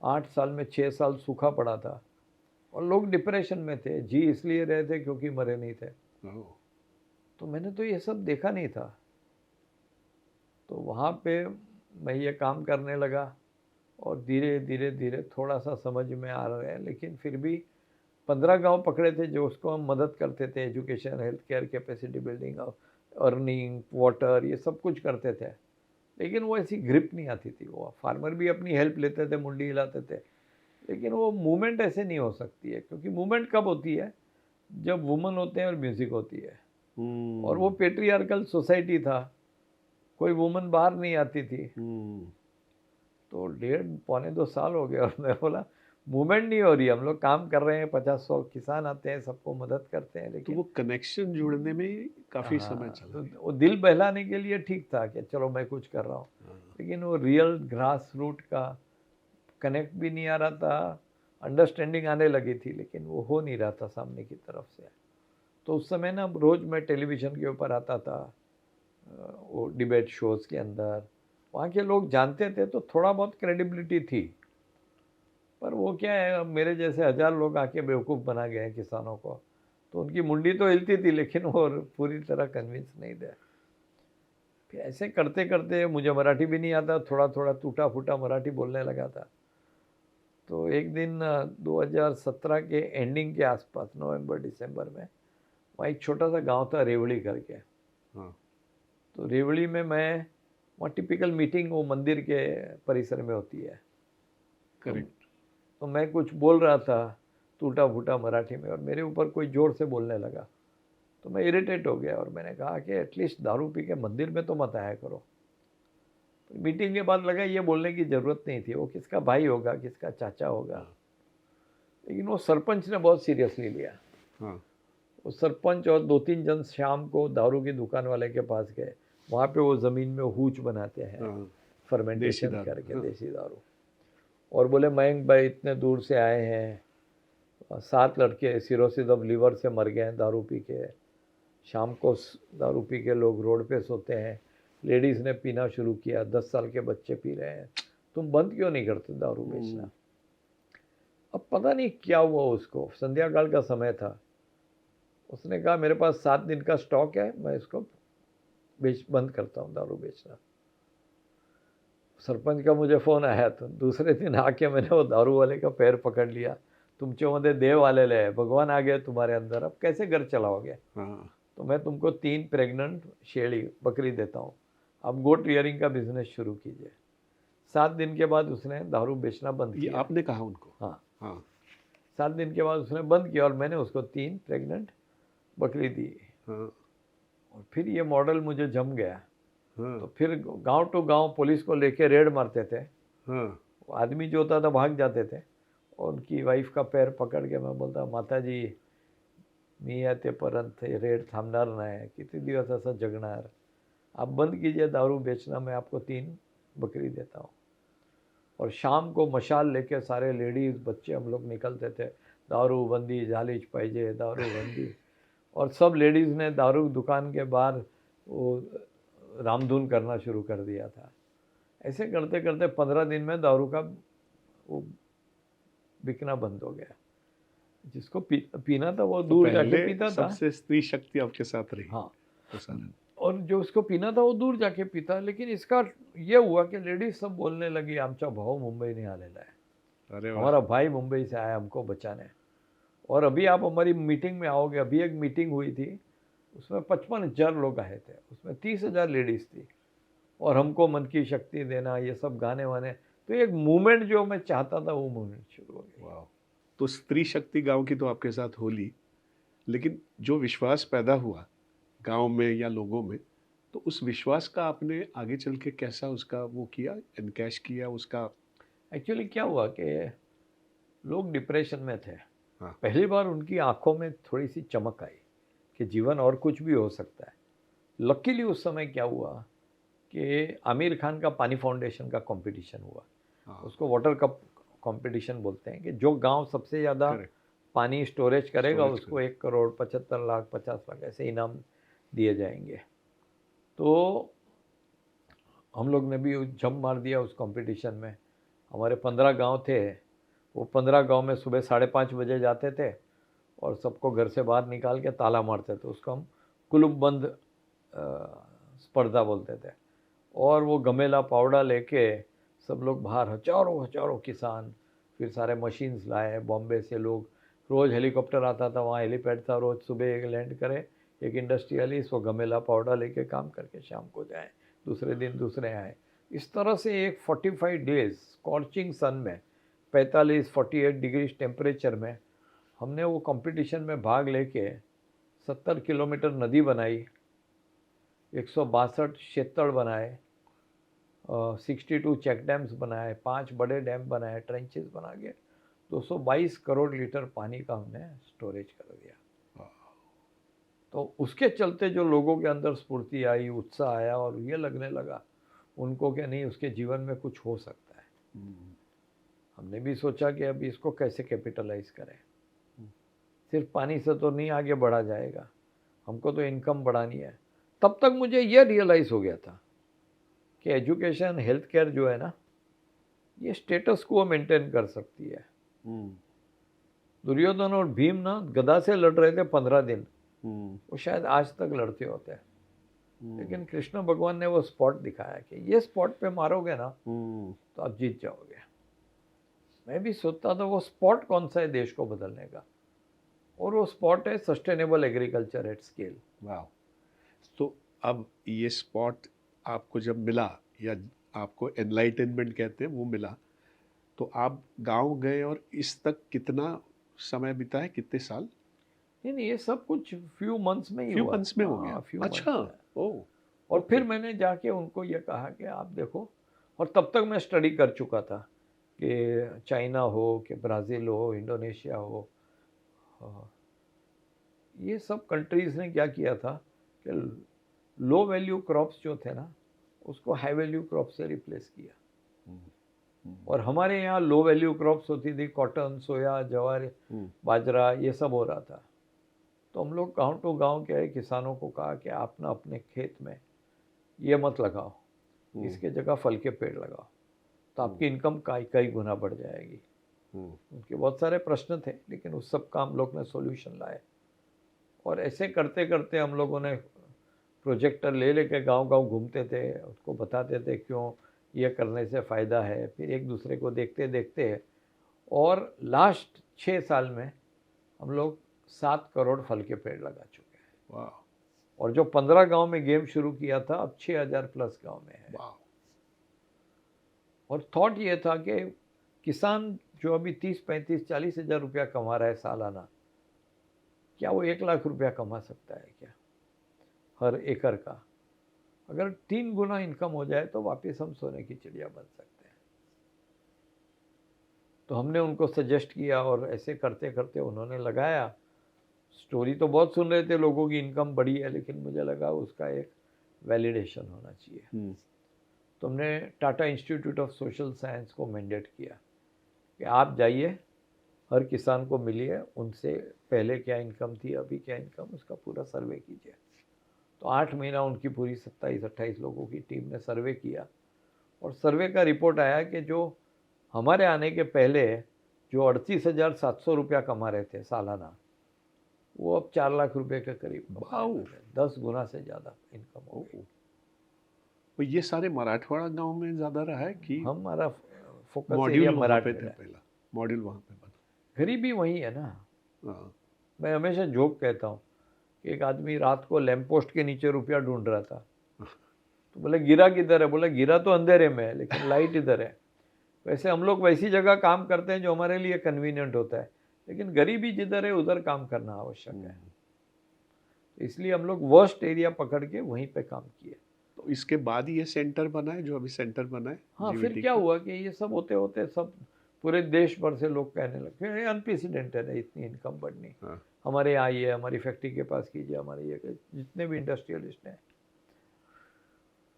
8 साल में 6 साल सूखा पड़ा था, और लोग डिप्रेशन में थे। जी इसलिए रहे थे क्योंकि मरे नहीं थे। तो मैंने तो ये सब देखा नहीं था। तो वहाँ पे मैं ये काम करने लगा, और धीरे धीरे धीरे थोड़ा सा समझ में आ रहा है। लेकिन फिर भी 15 गांव पकड़े थे जो उसको हम मदद करते थे, education, health care, capacity building, earning, water, ये सब कुछ करते थे। लेकिन वो ऐसी ग्रिप नहीं आती थी। वो फार्मर भी अपनी हेल्प लेते थे, मुंडी हिलाते थे, लेकिन वो मूवमेंट ऐसे नहीं हो सकती है। क्योंकि मूवमेंट कब होती है, जब वुमन होते हैं और म्यूजिक होती है, हम्म, और वो पेट्रियार्कल सोसाइटी था, कोई वुमन बाहर नहीं आती थी। हम्म, तो 1.5 पौने 2 साल हो गए और मैं बोला मूवमेंट नहीं हो रही, हम लोग काम कर रहे हैं, 50-100 किसान आते हैं, सबको मदद करते हैं, तो लेकिन वो कनेक्शन जुड़ने में काफी समय हाँ, चला तो गया। वो दिल बहलाने के लिए ठीक था कि चलो मैं कुछ कर रहा हूँ, हाँ, लेकिन वो रियल ग्रास रूट का कनेक्ट भी नहीं आ रहा था, अंडरस्टैंडिंग आने लगी थी, लेकिन वो हो नहीं रहा था सामने की तरफ से। तो उस समय ना रोज़ मैं टेलीविज़न के ऊपर आता था, वो डिबेट शोज़ के अंदर, वहाँ के लोग जानते थे तो थोड़ा बहुत क्रेडिबिलिटी थी। पर वो क्या है, अब मेरे जैसे 1000 लोग आके बेवकूफ़ बना गए हैं किसानों को, तो उनकी मुंडी तो हिलती थी, लेकिन वो पूरी तरह कन्विंस नहीं थे। फिर ऐसे करते करते मुझे मराठी भी नहीं आता, थोड़ा थोड़ा टूटा फूटा मराठी बोलने लगा था। तो एक दिन 2017 के एंडिंग के आसपास, नवंबर दिसंबर में, वहाँ एक छोटा सा गांव था रेवड़ी करके। हाँ, तो रेवड़ी में मैं, वहाँ टिपिकल मीटिंग वो मंदिर के परिसर में होती है। तो करेक्ट। तो मैं कुछ बोल रहा था टूटा फूटा मराठी में, और मेरे ऊपर कोई जोर से बोलने लगा। तो मैं इरिटेट हो गया और मैंने कहा कि एटलीस्ट दारू पी के मंदिर में तो मत आया करो। तो मीटिंग के बाद लगा ये बोलने की ज़रूरत नहीं थी, वो किसका भाई होगा, किसका चाचा होगा। हाँ, लेकिन वो सरपंच ने बहुत सीरियसली लिया। हाँ, वो सरपंच और 2-3 जन शाम को दारू की दुकान वाले के पास गए। वहाँ पे वो ज़मीन में हूच बनाते हैं, हाँ, देसी फर्मेंटेशन दारू, करके, हाँ, देसी दारू। और बोले मयंक भाई इतने दूर से आए हैं, 7 लड़के सिरोसिस ऑफ लीवर से मर गए हैं दारू पी के। शाम को दारू पी के लोग रोड पे सोते हैं, लेडीज़ ने पीना शुरू किया, 10 साल के बच्चे पी रहे हैं, तुम बंद क्यों नहीं करते दारू बेचना? अब पता नहीं क्या हुआ उसको, संध्या काल का समय था। उसने कहा मेरे पास 7 दिन का स्टॉक है, मैं इसको बंद करता हूँ दारू बेचना। सरपंच का मुझे फ़ोन आया, तो दूसरे दिन आके मैंने वो दारू वाले का पैर पकड़ लिया। तुमच्यामध्ये देव आलेले आहे, भगवान आ गए तुम्हारे अंदर, अब कैसे घर चलाओगे? हाँ, तो मैं तुमको 3 प्रेग्नेंट शेड़ी बकरी देता हूँ, अब गोट रियरिंग का बिजनेस शुरू कीजिए। 7 दिन के बाद उसने दारू बेचना बंद ये किया। आपने कहा उनको? हाँ, हाँ, 7 दिन के बाद उसने बंद किया और मैंने उसको 3 प्रेग्नेंट बकरी दी। हाँ, और फिर ये मॉडल मुझे जम गया। हाँ, तो फिर गांव टू गांव पुलिस को लेके रेड मारते थे। हाँ, वो आदमी जो होता था भाग जाते थे, और उनकी वाइफ का पैर पकड़ के मैं बोलता, माता जी मी येतेपर्यंत हे रेड थांबणार नाही, किती दिवस असं जगणार, आप बंद कीजिए दारू बेचना, मैं आपको 3 बकरी देता हूँ। और शाम को मशाल लेके सारे लेडीज़ बच्चे हम लोग निकलते थे, दारू बंदी झालीच पाहिजे, दारू बंदी। और सब लेडीज़ ने दारू दुकान के बाहर वो रामधुन करना शुरू कर दिया था। ऐसे करते करते 15 दिन में दारू का वो बिकना बंद हो गया। जिसको पीना था वो तो दूर जाके पहले पीता था। सबसे स्त्री शक्ति आपके साथ रही। हाँ, वो सारा। और जो उसको पीना था वो दूर जाके पीता। लेकिन इसका ये हुआ कि लेडीज सब बोलने लगी आमचा भाऊ मुंबईने आलेला है, अरे वाह! हमारा भाई मुंबई से आया हमको बचाने। और अभी आप हमारी मीटिंग में आओगे, अभी एक मीटिंग हुई थी, उसमें 55,000 लोग आए थे, उसमें 30,000 लेडीज़ थी, और हमको मन की शक्ति देना, ये सब गाने वाने। तो एक मूवमेंट जो मैं चाहता था वो मूवमेंट शुरू हो गई। वाह! तो स्त्री शक्ति गाँव की तो आपके साथ होली, लेकिन जो विश्वास पैदा हुआ गाँव में या लोगों में, तो उस विश्वास का आपने आगे चल के कैसा उसका वो किया, एनकैश किया उसका? एक्चुअली क्या हुआ कि लोग डिप्रेशन में थे। हाँ, पहली बार उनकी आंखों में थोड़ी सी चमक आई कि जीवन और कुछ भी हो सकता है। लकीली उस समय क्या हुआ कि आमिर खान का पानी फाउंडेशन का कंपटीशन हुआ। हाँ, उसको वाटर कप कंपटीशन बोलते हैं, कि जो गांव सबसे ज़्यादा करेक्ट, पानी स्टोरेज करेगा स्टोरेज उसको 1 करोड़ 75 लाख 50 लाख ऐसे इनाम दिए जाएंगे। तो हम लोग ने भी जंप मार दिया उस कंपटीशन में। हमारे 15 गांव थे, वो 15 गांव में सुबह 5:30 बजे जाते थे और सबको घर से बाहर निकाल के ताला मारते थे। उसको हम कुलूपबंद स्पर्धा बोलते थे। और वो गमेला पावडा लेके सब लोग बाहर, हजारों हजारों किसान, फिर सारे मशीन्स लाए बॉम्बे से लोग, रोज़ हेलीकॉप्टर आता था, वहाँ हेलीपैड था, रोज़ सुबह एक लैंड करे एक इंडस्ट्रियलिस्ट, वो गमेला पावडा लेके काम करके शाम को जाए, दूसरे दिन दूसरे आए। इस तरह से एक 45 डेज स्कॉर्चिंग सन में 45-48 डिग्री टेम्परेचर में हमने वो कंपटीशन में भाग लेके 70 किलोमीटर नदी बनाई, 162 शेततड़ बनाए, 62 चेक डैम्स बनाए, 5 बड़े डैम बनाए, ट्रेंचेस बना के 222 करोड़ लीटर पानी का हमने स्टोरेज कर दिया। तो उसके चलते जो लोगों के अंदर स्फूर्ति आई, उत्साह आया और ये लगने लगा उनको कि नहीं, उसके जीवन में कुछ हो सकता है। हमने भी सोचा कि अब इसको कैसे कैपिटलाइज करें। सिर्फ पानी से तो नहीं आगे बढ़ा जाएगा, हमको तो इनकम बढ़ानी है। तब तक मुझे ये रियलाइज़ हो गया था कि एजुकेशन, हेल्थ केयर जो है ना, ये स्टेटस को मेंटेन कर सकती है। दुर्योधन और भीम ना गदा से लड़ रहे थे 15 दिन, वो शायद आज तक लड़ते होते हैं, लेकिन कृष्ण भगवान ने वो स्पॉट दिखाया कि ये स्पॉट पे मारोगे ना तो आप जीत जाओगे। मैं भी सोचता था वो स्पॉट कौन सा है देश को बदलने का, और वो स्पॉट है सस्टेनेबल एग्रीकल्चर एट स्केल। वाह। तो अब ये स्पॉट आपको जब मिला, या आपको एनलाइटनमेंट कहते हैं, वो मिला, तो आप गांव गए और इस तक कितना समय बिता है, कितने साल? नहीं, ये सब कुछ फ्यू मंथ्स में ही फ्यू हुआ। मंथ्स में हो हाँ, गया? few अच्छा। months में। ओ। और फिर मैंने जाके उनको ये कहा कि आप देखो, और तब तक मैं स्टडी कर चुका था कि चाइना हो, कि ब्राज़ील हो, इंडोनेशिया हो, ये सब कंट्रीज़ ने क्या किया था कि लो वैल्यू क्रॉप्स जो थे ना, उसको हाई वैल्यू क्रॉप से रिप्लेस किया। और हमारे यहाँ लो वैल्यू क्रॉप्स होती थी, कॉटन, सोया, ज्वार, बाजरा, ये सब हो रहा था। तो हम लोग गांव टू गांव के किसानों को कहा कि आप ना अपने खेत में ये मत लगाओ, इसके जगह फल के पेड़ लगाओ, तो आपकी इनकम कई गुना बढ़ जाएगी। उनके बहुत सारे प्रश्न थे, लेकिन उस सब का हम लोग ने सॉल्यूशन लाए। और ऐसे करते करते हम लोगों ने प्रोजेक्टर ले लेके गांव गांव घूमते थे, उसको बताते थे क्यों ये करने से फ़ायदा है। फिर एक दूसरे को देखते देखते, और लास्ट 6 साल में हम लोग 7 करोड़ फल के पेड़ लगा चुके हैं। वाह। और जो 15 गांव में गेम शुरू किया था, अब 6000 प्लस गांव में है। वाह। और थॉट ये था कि किसान जो अभी 30-35-40 हज़ार रुपया कमा रहा है सालाना, क्या वो 1 लाख रुपया कमा सकता है क्या हर एकड़ का? अगर 3 गुना इनकम हो जाए तो वापस हम सोने की चिड़िया बन सकते हैं। तो हमने उनको सजेस्ट किया, और ऐसे करते करते उन्होंने लगाया। स्टोरी तो बहुत सुन रहे थे, लोगों की इनकम बढ़ी है, लेकिन मुझे लगा उसका एक वैलिडेशन होना चाहिए। तो हमने Tata institute of social science को मैंडेट किया कि आप जाइए, हर किसान को मिलिए, उनसे पहले क्या इनकम थी, अभी क्या इनकम, उसका पूरा सर्वे कीजिए। तो 8 महीना उनकी पूरी 27-28 लोगों की टीम ने सर्वे किया, और सर्वे का रिपोर्ट आया कि जो हमारे आने के पहले जो 38,700 रुपया कमा रहे थे सालाना, वो अब 4 लाख रुपए के करीब, 10 गुना से ज़्यादा इनकम हो गई। तो ये सारे मराठवाड़ा गांव में ज़्यादा रहा है कि हमारा फोकस मॉड्यूल एरिया वहाँ पे मराठवाड़ा था? है। पहला मॉड्यूल वहाँ पे बना। गरीबी वही है ना। हाँ। मैं हमेशा जोक कहता हूँ कि एक आदमी रात को लैंप पोस्ट के नीचे रुपया ढूंढ रहा था, तो बोले गिरा किधर है? बोला गिरा तो अंधेरे में है, लेकिन लाइट इधर है। वैसे हम लोग वैसी जगह काम करते हैं जो हमारे लिए कन्वीनियंट होता है, लेकिन गरीबी जिधर है उधर काम करना आवश्यक है। तो इसलिए हम लोग वर्स्ट एरिया पकड़ के वहीं पे काम किए। तो इसके बाद ये सेंटर बना है, जो अभी सेंटर बना है? हाँ, GVT फिर क्या का? हुआ कि ये सब होते होते सब पूरे देश भर से लोग कहने लगे अनप्रेसिडेंटेड है इतनी इनकम बढ़नी। हाँ। हमारे यहाँ ये, हमारी फैक्ट्री के पास कीजिए, हमारे ये जितने भी इंडस्ट्रियलिस्ट हैं।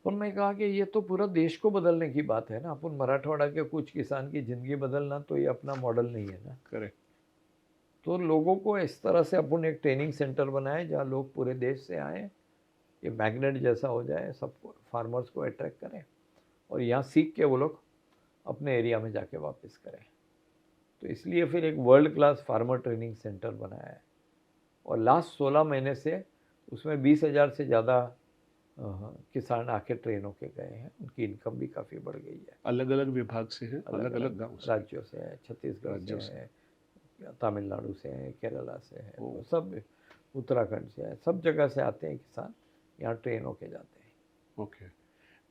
और मैं कहा कि ये तो पूरा देश को बदलने की बात है ना, अपन मराठवाड़ा के कुछ किसान की ज़िंदगी बदलना तो ये अपना मॉडल नहीं है ना। करेक्ट। तो लोगों को इस तरह से अपन एक ट्रेनिंग सेंटर बनाए जहाँ लोग पूरे देश से आएँ, ये मैग्नेट जैसा हो जाए, सब फार्मर्स को अट्रैक्ट करें, और यहाँ सीख के वो लोग अपने एरिया में जाके वापस करें। तो इसलिए फिर एक world class farmer training centre बनाया है, और लास्ट 16 महीने से उसमें 20,000 से ज़्यादा किसान आके ट्रेन होके गए हैं। उनकी इनकम भी काफ़ी बढ़ गई है। अलग अलग विभाग से हैं, अलग अलग गाँव से? राज्यों से है, छत्तीसगढ़ से है, तमिलनाडु से है, केरला से है, तो सब उत्तराखंड से है, सब जगह से आते हैं किसान, यहाँ ट्रेन होके जाते हैं। ओके।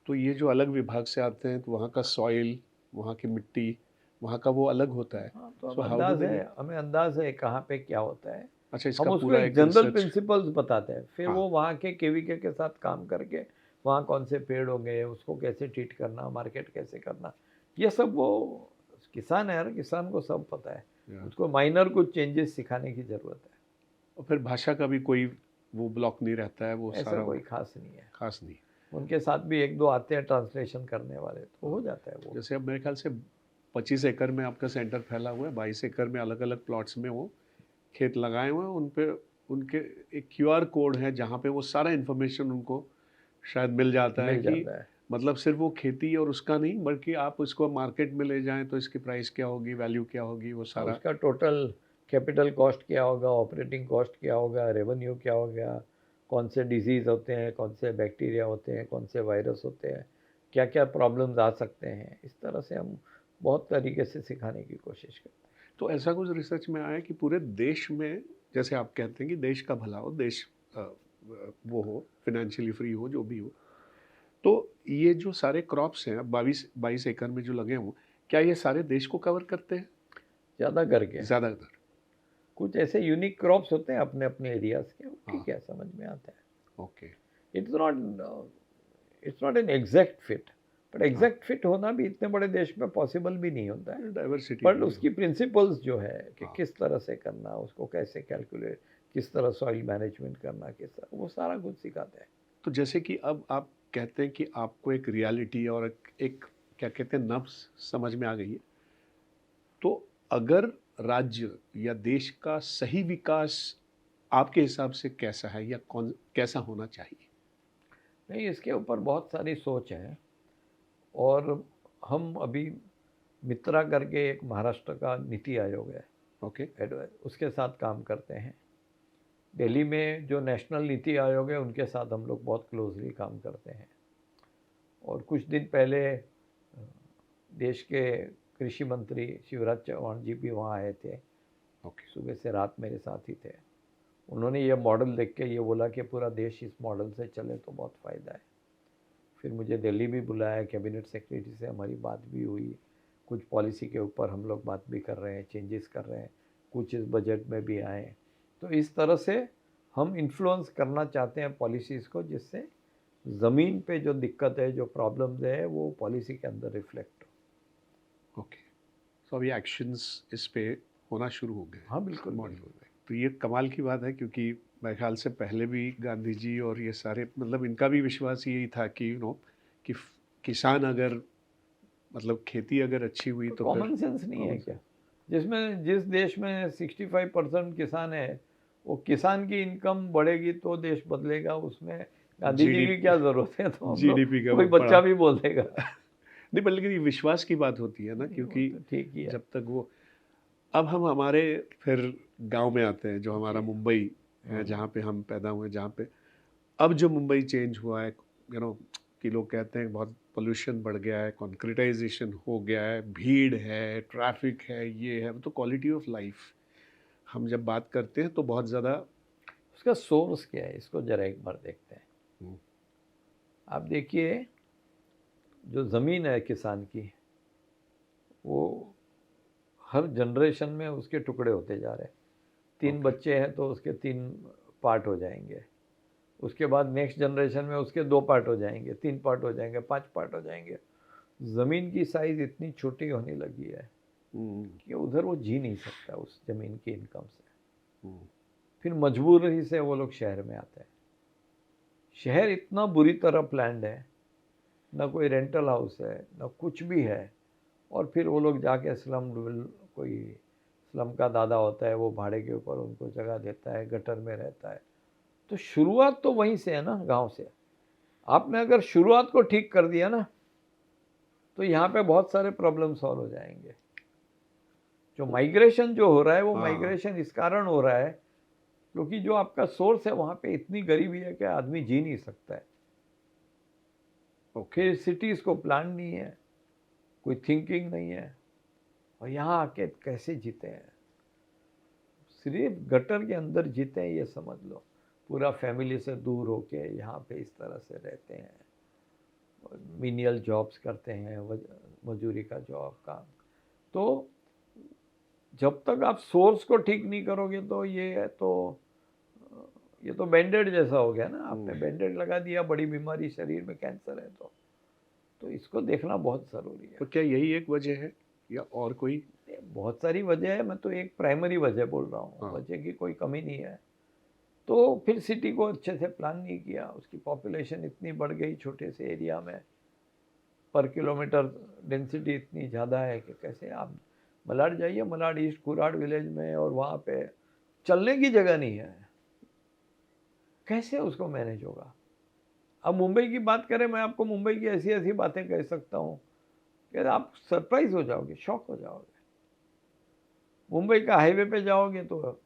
तो ये जो अलग विभाग से आते हैं, तो वहाँ का सॉइल, वहाँ की मिट्टी, वहाँ का वो अलग होता है। हाँ, तो So हमें how do अंदाज they है, get- हमें अंदाज है कहाँ पे क्या होता है। अच्छा, हम इसका उसको पूरा एक एक जनरल रिसर्च। प्रिंसिपल्स बताते हैं, फिर हाँ। वो वहाँ के केवीके के साथ काम करके वहाँ कौन से पेड़ होंगे, उसको कैसे ट्रीट करना, मार्केट कैसे करना, ये सब वो किसान है यार, किसान को सब पता है। या। उसको माइनर कुछ चेंजेस सिखाने की ज़रूरत है। और फिर भाषा का भी कोई वो ब्लॉक नहीं रहता है, वो ऐसा सारा कोई खास नहीं है। खास नहीं। उनके साथ भी एक दो आते हैं ट्रांसलेशन करने वाले, तो हो जाता है वो। जैसे अब मेरे ख्याल से 25 एकड़ में आपका सेंटर फैला हुआ है, 22 एकड़ में अलग अलग प्लॉट्स में वो खेत लगाए हुए हैं। उन पे उनके एक क्यूआर कोड है जहाँ पे वो सारा इन्फॉर्मेशन उनको शायद मिल जाता है मिल कि जाता है। मतलब सिर्फ वो खेती और उसका नहीं, बल्कि आप उसको मार्केट में ले जाएं तो इसकी प्राइस क्या होगी, वैल्यू क्या होगी, वो हाँ, सारा। उसका टोटल कैपिटल कॉस्ट क्या होगा, ऑपरेटिंग कॉस्ट क्या होगा, रेवेन्यू क्या होगा, कौन से डिजीज़ होते हैं, कौन से बैक्टीरिया होते हैं, कौन से वायरस होते हैं, क्या क्या प्रॉब्लम्स आ सकते हैं। इस तरह से हम बहुत तरीके से सिखाने की कोशिश करते हैं। तो ऐसा कुछ रिसर्च में आया कि पूरे देश में, जैसे आप कहते हैं कि देश का भला हो, देश वो हो, फाइनेंशियली फ्री हो, जो भी हो, तो ये जो सारे क्रॉप्स हैं 22 एकड़ में जो लगे हों, क्या ये सारे देश को कवर करते हैं? ज़्यादा करके ज़्यादातर। कुछ ऐसे यूनिक क्रॉप्स होते हैं अपने अपने एरियाज़ के, हाँ। ठीक है, समझ में आता है। Okay. It's not an exact fit, but exact fit होना भी इतने बड़े देश में पॉसिबल भी नहीं होता है। डाइवर्सिटी। पर उसकी प्रिंसिपल्स जो है कि हाँ। किस तरह से करना, उसको कैसे कैलकुलेट, किस तरह सॉइल मैनेजमेंट करना, किस तरह, वो सारा कुछ सिखाते हैं। तो जैसे कि अब आप कहते हैं कि आपको एक रियलिटी और एक क्या कहते हैं नब्ज समझ में आ गई है, तो अगर राज्य या देश का सही विकास आपके हिसाब से कैसा है, या कौन कैसा होना चाहिए? नहीं, इसके ऊपर बहुत सारी सोच है, और हम अभी मित्रा करके एक महाराष्ट्र का नीति आयोग है, ओके। उसके साथ काम करते हैं। दिल्ली में जो नेशनल नीति आयोग है उनके साथ हम लोग बहुत क्लोजली काम करते हैं। और कुछ दिन पहले देश के कृषि मंत्री शिवराज चौहान जी भी वहाँ आए थे। ओके। सुबह से रात मेरे साथ ही थे। उन्होंने ये मॉडल देख के ये बोला कि पूरा देश इस मॉडल से चले तो बहुत फ़ायदा है। फिर मुझे दिल्ली भी बुलाया, कैबिनेट सेक्रेटरी से हमारी बात भी हुई, कुछ पॉलिसी के ऊपर हम लोग बात भी कर रहे हैं, चेंजेस कर रहे हैं, कुछ इस बजट में भी आए। तो इस तरह से हम इन्फ्लुएंस करना चाहते हैं पॉलिसीज़ को, जिससे ज़मीन पे जो दिक्कत है, जो प्रॉब्लम्स है, वो पॉलिसी के अंदर रिफ्लेक्ट हो। ओके। तो अभी एक्शंस इस पे होना शुरू हो गए। हाँ, बिल्कुल मॉडल बिल्कुल। हो गए, तो ये कमाल की बात है, क्योंकि मेरे ख्याल से पहले भी गांधी जी और ये सारे, मतलब इनका भी विश्वास यही था कि कि किसान अगर, मतलब खेती अगर अच्छी हुई तो कॉमन सेंस नहीं है क्या? जिस देश में 65% किसान है, वो किसान की इनकम बढ़ेगी तो देश बदलेगा, उसमें गांधी जी की क्या जरूरत है? तो हम लोग जीडीपी का कोई वो बच्चा पड़ा भी बोल देगा। नहीं, बल्कि ये विश्वास की बात होती है ना, नहीं, क्योंकि वो तो ठीक ही है। जब तक वो, अब हम हमारे फिर गांव में आते हैं, जो हमारा जी। मुंबई है, जहाँ पे हम पैदा हुए, जहाँ पे अब जो मुंबई चेंज हुआ है, कि लोग कहते हैं बहुत पोल्यूशन बढ़ गया है, कॉन्क्रीटाइजेशन हो गया है, भीड़ है, ट्रैफिक है, ये है, तो क्वालिटी ऑफ लाइफ हम जब बात करते हैं तो बहुत ज़्यादा। उसका सोर्स क्या है, इसको जरा एक बार देखते हैं। आप देखिए, जो ज़मीन है किसान की, वो हर जनरेशन में उसके टुकड़े होते जा रहे हैं। 3 बच्चे हैं तो उसके 3 पार्ट हो जाएंगे। उसके बाद नेक्स्ट जनरेशन में उसके 2 पार्ट हो जाएंगे, 3 पार्ट हो जाएंगे, 5 पार्ट हो जाएंगे। ज़मीन की साइज़ इतनी छोटी होने लगी है कि उधर वो जी नहीं सकता उस ज़मीन की इनकम से। फिर मजबूरी से वो लोग शहर में आते हैं। शहर इतना बुरी तरह प्लान्ड है, ना कोई रेंटल हाउस है, ना कुछ भी है। और फिर वो लोग जाके कोई स्लम का दादा होता है, वो भाड़े के ऊपर उनको जगह देता है, गटर में रहता है। तो शुरुआत तो वहीं से है ना, गांव से। आपने अगर शुरुआत को ठीक कर दिया ना, तो यहाँ पे बहुत सारे प्रॉब्लम सॉल्व हो जाएंगे। जो माइग्रेशन जो हो रहा है, वो माइग्रेशन इस कारण हो रहा है क्योंकि जो आपका सोर्स है वहाँ पे इतनी गरीबी है कि आदमी जी नहीं सकता है। फिर सिटीज़ को प्लान नहीं है, कोई थिंकिंग नहीं है, और यहाँ आके कैसे जीते हैं? सिर्फ गटर के अंदर जीते हैं, ये समझ लो। पूरा फैमिली से दूर होके यहाँ पे इस तरह से रहते हैं, मिनियल जॉब्स करते हैं, मजदूरी का जॉब काम। तो जब तक आप सोर्स को ठीक नहीं करोगे तो ये तो बैंडेड जैसा हो गया ना, आपने बैंडेड लगा दिया, बड़ी बीमारी शरीर में कैंसर है तो इसको देखना बहुत ज़रूरी है। तो क्या यही एक वजह है या और कोई? बहुत सारी वजह है, मैं तो एक प्राइमरी वजह बोल रहा हूँ, हाँ। वजह की कोई कमी नहीं है। तो फिर सिटी को अच्छे से प्लान नहीं किया, उसकी पॉपुलेशन इतनी बढ़ गई छोटे से एरिया में, पर किलोमीटर डेंसिटी इतनी ज़्यादा है कि कैसे आप मलाड जाइए, मलाड ईस्ट कुराड विलेज में, और वहाँ पे चलने की जगह नहीं है, कैसे उसको मैनेज होगा। अब मुंबई की बात करें, मैं आपको मुंबई की ऐसी ऐसी बातें कह सकता हूँ कि आप सरप्राइज हो जाओगे, शॉक हो जाओगे। मुंबई का हाईवे पे जाओगे तो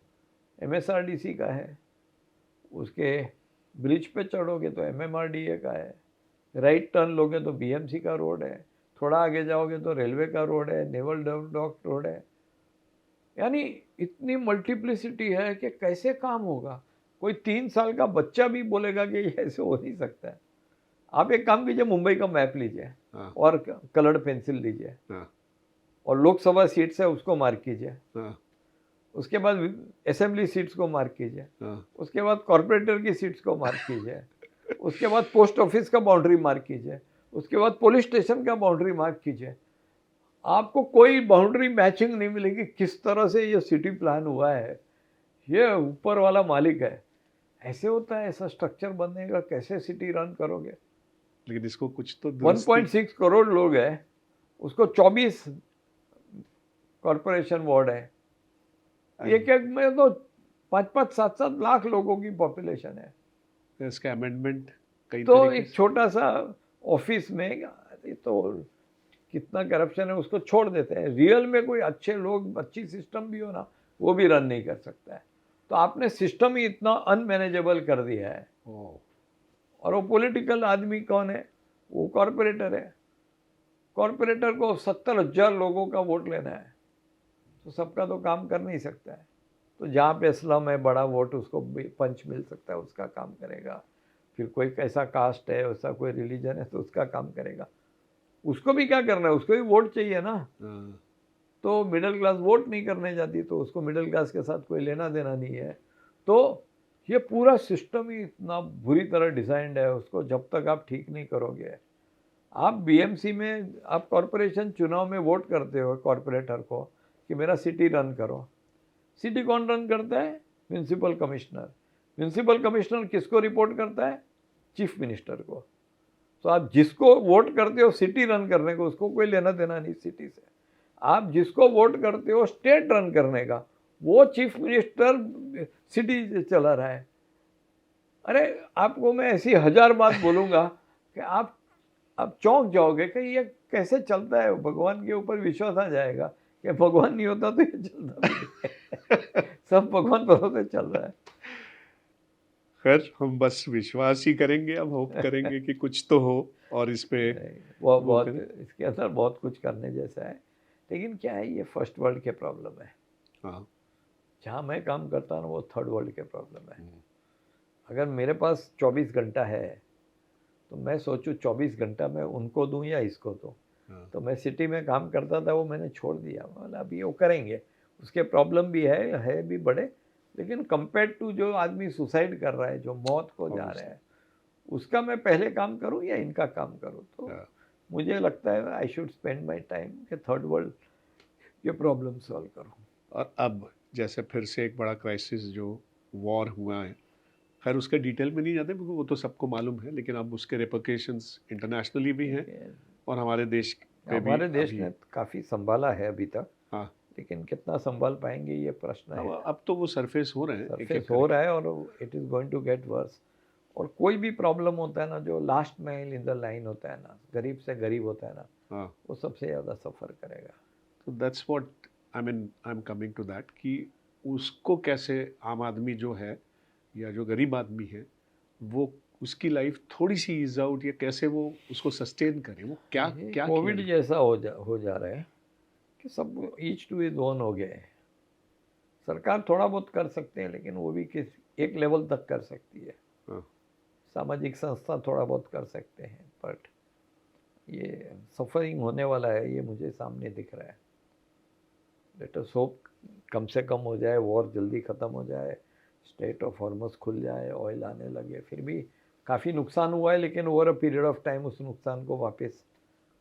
MSRDC का है, उसके ब्रिज पे चढ़ोगे तो MMRDA का है, राइट टर्न लोगे तो BMC का रोड है, थोड़ा आगे जाओगे तो रेलवे का रोड है, नेवल डॉक रोड है। यानी इतनी मल्टीप्लिसिटी है कि कैसे काम होगा। कोई 3 साल का बच्चा भी बोलेगा कि ये ऐसे हो नहीं सकता है। आप एक काम कीजिए, मुंबई का मैप लीजिए हाँ। और कलर्ड पेंसिल लीजिए, हाँ। और लोकसभा सीट्स है उसको मार्क कीजिए, हाँ। उसके बाद असेंबली सीट्स को मार्क कीजिए, हाँ। उसके बाद कॉर्पोरेटर की सीट्स को मार्क कीजिए, उसके बाद पोस्ट ऑफिस का बाउंड्री मार्क कीजिए, उसके बाद पुलिस स्टेशन का बाउंड्री मार्क कीजिए। आपको कोई बाउंड्री मैचिंग नहीं मिलेगी। किस तरह से ये सिटी प्लान हुआ है, ये ऊपर वाला मालिक है। ऐसे होता है, ऐसा स्ट्रक्चर बनेगा, कैसे सिटी रन करोगे। लेकिन इसको कुछ तो 1.6 करोड़ लोग हैं, उसको 24 कॉरपोरेशन वार्ड है, एक एक में तो 5-5, 7-7 लाख लोगों की पॉपुलेशन है। इसका अमेंडमेंट कई तो तरीके एक से छोटा सा ऑफिस में ये तो कितना करप्शन है, उसको छोड़ देते हैं। रियल में कोई अच्छे लोग, अच्छी सिस्टम भी हो ना, वो भी रन नहीं कर सकता है। तो आपने सिस्टम ही इतना अनमैनेजेबल कर दिया है। और वो पॉलिटिकल आदमी कौन है? वो कॉरपोरेटर है। कॉरपोरेटर को 70,000 लोगों का वोट लेना है, तो सबका तो काम कर नहीं सकता है। तो जहाँ पे स्लम है, बड़ा वोट उसको पंच मिल सकता है, उसका काम करेगा। फिर कोई कैसा कास्ट है, वैसा कोई रिलीजन है, तो उसका काम करेगा। उसको भी क्या करना है, उसको भी वोट चाहिए ना। तो मिडिल क्लास वोट नहीं करने जाती, तो उसको मिडिल क्लास के साथ कोई लेना देना नहीं है। तो ये पूरा सिस्टम ही इतना बुरी तरह डिज़ाइंड है, उसको जब तक आप ठीक नहीं करोगे। आप BMC में, आप कॉरपोरेशन चुनाव में वोट करते हो कॉरपोरेटर को कि मेरा सिटी रन करो। सिटी कौन रन करता है? Municipal commissioner. म्यूनसिपल कमिश्नर किसको रिपोर्ट करता है? चीफ मिनिस्टर को। तो आप जिसको वोट करते हो सिटी रन करने को, उसको कोई लेना देना नहीं सिटी से। आप जिसको वोट करते हो स्टेट रन करने का, वो चीफ मिनिस्टर सिटी चला रहा है। अरे आपको मैं ऐसी 1000 बात बोलूँगा कि आप चौंक जाओगे कि ये कैसे चलता है। भगवान के ऊपर विश्वास आ जाएगा कि भगवान नहीं होता तो ये चलता भी सब भगवान भरोसे चल रहा है। खैर, हम बस विश्वास ही करेंगे, अब होप करेंगे कि कुछ तो हो और इस पे वो बहुत इसके अंदर बहुत कुछ करने जैसा है। लेकिन क्या है, ये फर्स्ट वर्ल्ड के प्रॉब्लम है। हाँ। जहाँ मैं काम करता हूँ वो थर्ड वर्ल्ड के प्रॉब्लम है। अगर मेरे पास 24 घंटा है तो मैं सोचूं 24 घंटा मैं उनको दूं या इसको दूं। तो मैं सिटी में काम करता था, वो मैंने छोड़ दिया। मतलब अभी वो करेंगे, उसके प्रॉब्लम भी है भी बड़े, लेकिन कंपेयर टू जो आदमी सुसाइड कर रहा है, जो मौत को जा रहा है, उसका मैं पहले काम करूं या इनका काम करूं। तो मुझे लगता है I should spend my time कि थर्ड वर्ल्ड के प्रॉब्लम सॉल्व करूं। और अब जैसे फिर से एक बड़ा क्राइसिस जो वॉर हुआ है, खैर उसके डिटेल में नहीं जाते क्योंकि वो तो सबको मालूम है, लेकिन अब उसके रिपरकेशंस इंटरनेशनली भी हैं और हमारे देश पे भी। हमारे देश ने काफ़ी संभाला है अभी तक। हाँ, लेकिन कितना संभाल पाएंगे ये प्रश्न है। अब तो वो सरफेस हो रहे हैं, सरफेस हो रहा है और it is going to get worse. और कोई भी प्रॉब्लम होता है ना, जो last mile in the line होता है ना, गरीब से गरीब होता है ना, हाँ, वो सबसे ज़्यादा सफ़र करेगा। तो that's what I am coming to that कि उसको कैसे आम आदमी जो है या जो गरीब आदमी है, वो उसकी लाइफ थोड़ी सी ईज आउट, या कैसे वो उसको सस्टेन करे, वो क्या क्या कोविड जैसा हो जा रहा है कि सब ईच टू इज ओन हो गए हैं। सरकार थोड़ा बहुत कर सकते हैं, लेकिन वो भी किस एक लेवल तक कर सकती है। सामाजिक संस्था थोड़ा बहुत कर सकते हैं, बट ये सफरिंग होने वाला है, ये मुझे सामने दिख रहा है। लेट अस होप कम से कम हो जाए, वॉर जल्दी ख़त्म हो जाए, स्ट्रेट ऑफ हॉर्मस खुल जाए, ऑयल आने लगे। फिर भी काफ़ी नुकसान हुआ है, लेकिन over a period of time उस नुकसान को वापस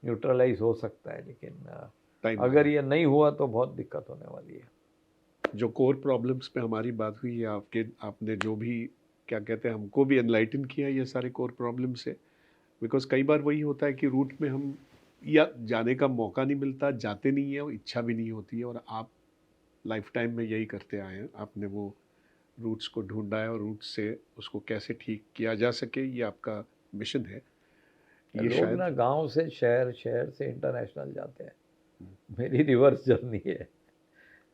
न्यूट्रलाइज हो सकता है। लेकिन अगर ये नहीं हुआ तो बहुत दिक्कत होने वाली है। जो कोर प्रॉब्लम्स पे हमारी बात हुई है, आपने जो भी क्या कहते हैं हमको भी एनलाइटन किया ये सारे कोर प्रॉब्लम से। बिकॉज कई बार वही होता है कि रूट में हम या जाने का मौका नहीं मिलता, जाते नहीं है और इच्छा भी नहीं होती है, और आप लाइफ टाइम में यही करते आए हैं। आपने वो रूट्स को ढूंढा है और रूट से उसको कैसे ठीक किया जा सके, ये आपका मिशन है। ये लोग शायद ना गांव से शहर, शहर से इंटरनेशनल जाते हैं, मेरी रिवर्स जर्नी है।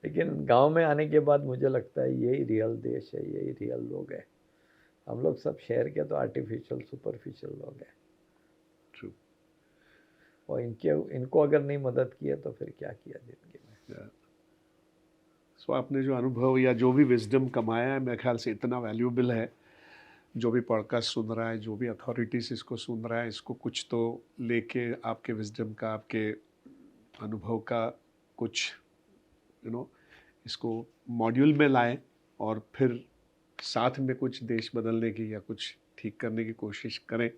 लेकिन गांव में आने के बाद मुझे लगता है यही रियल देश है, यही रियल लोग हैं। हम लोग सब शहर के तो आर्टिफिशियल सुपरफिशियल लोग हैं। ट्रू। और इनको अगर नहीं मदद की है तो फिर क्या किया जिंदगी में। सो आपने जो अनुभव या जो भी विजडम कमाया है, मेरे ख्याल से इतना वैल्यूएबल है। जो भी पॉडकास्ट सुन रहा है, जो भी अथॉरिटीज़ इसको सुन रहा है, इसको कुछ तो लेके आपके विजडम का, आपके अनुभव का कुछ इसको मॉड्यूल में लाएं और फिर साथ में कुछ देश बदलने की या कुछ ठीक करने की कोशिश करें।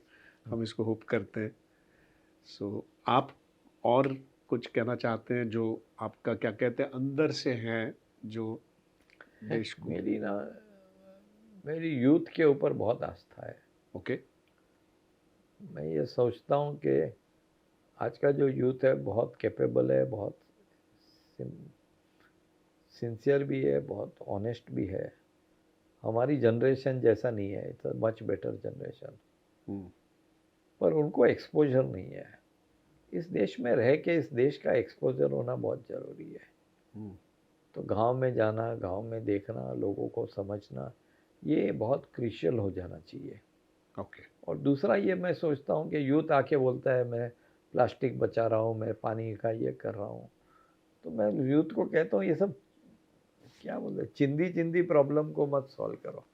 हम इसको होप करते हैं। सो आप और कुछ कहना चाहते हैं जो आपका क्या कहते हैं अंदर से है, जो देश को? मेरी यूथ के ऊपर बहुत आस्था है। ओके। मैं ये सोचता हूँ कि आज का जो यूथ है बहुत कैपेबल है, बहुत सिंसियर भी है, बहुत ऑनेस्ट भी है। हमारी जनरेशन जैसा नहीं है, it's a much better generation. पर उनको एक्सपोजर नहीं है। इस देश में रह के इस देश का एक्सपोजर होना बहुत ज़रूरी है। तो गांव में जाना, गांव में देखना, लोगों को समझना, ये बहुत क्रिशियल हो जाना चाहिए। ओके। और दूसरा ये मैं सोचता हूँ कि यूथ आके बोलता है मैं प्लास्टिक बचा रहा हूँ, मैं पानी का ये कर रहा हूँ, तो मैं यूथ को कहता हूँ ये सब क्या बोलते हैं, चिंदी प्रॉब्लम को मत सॉल्व करो।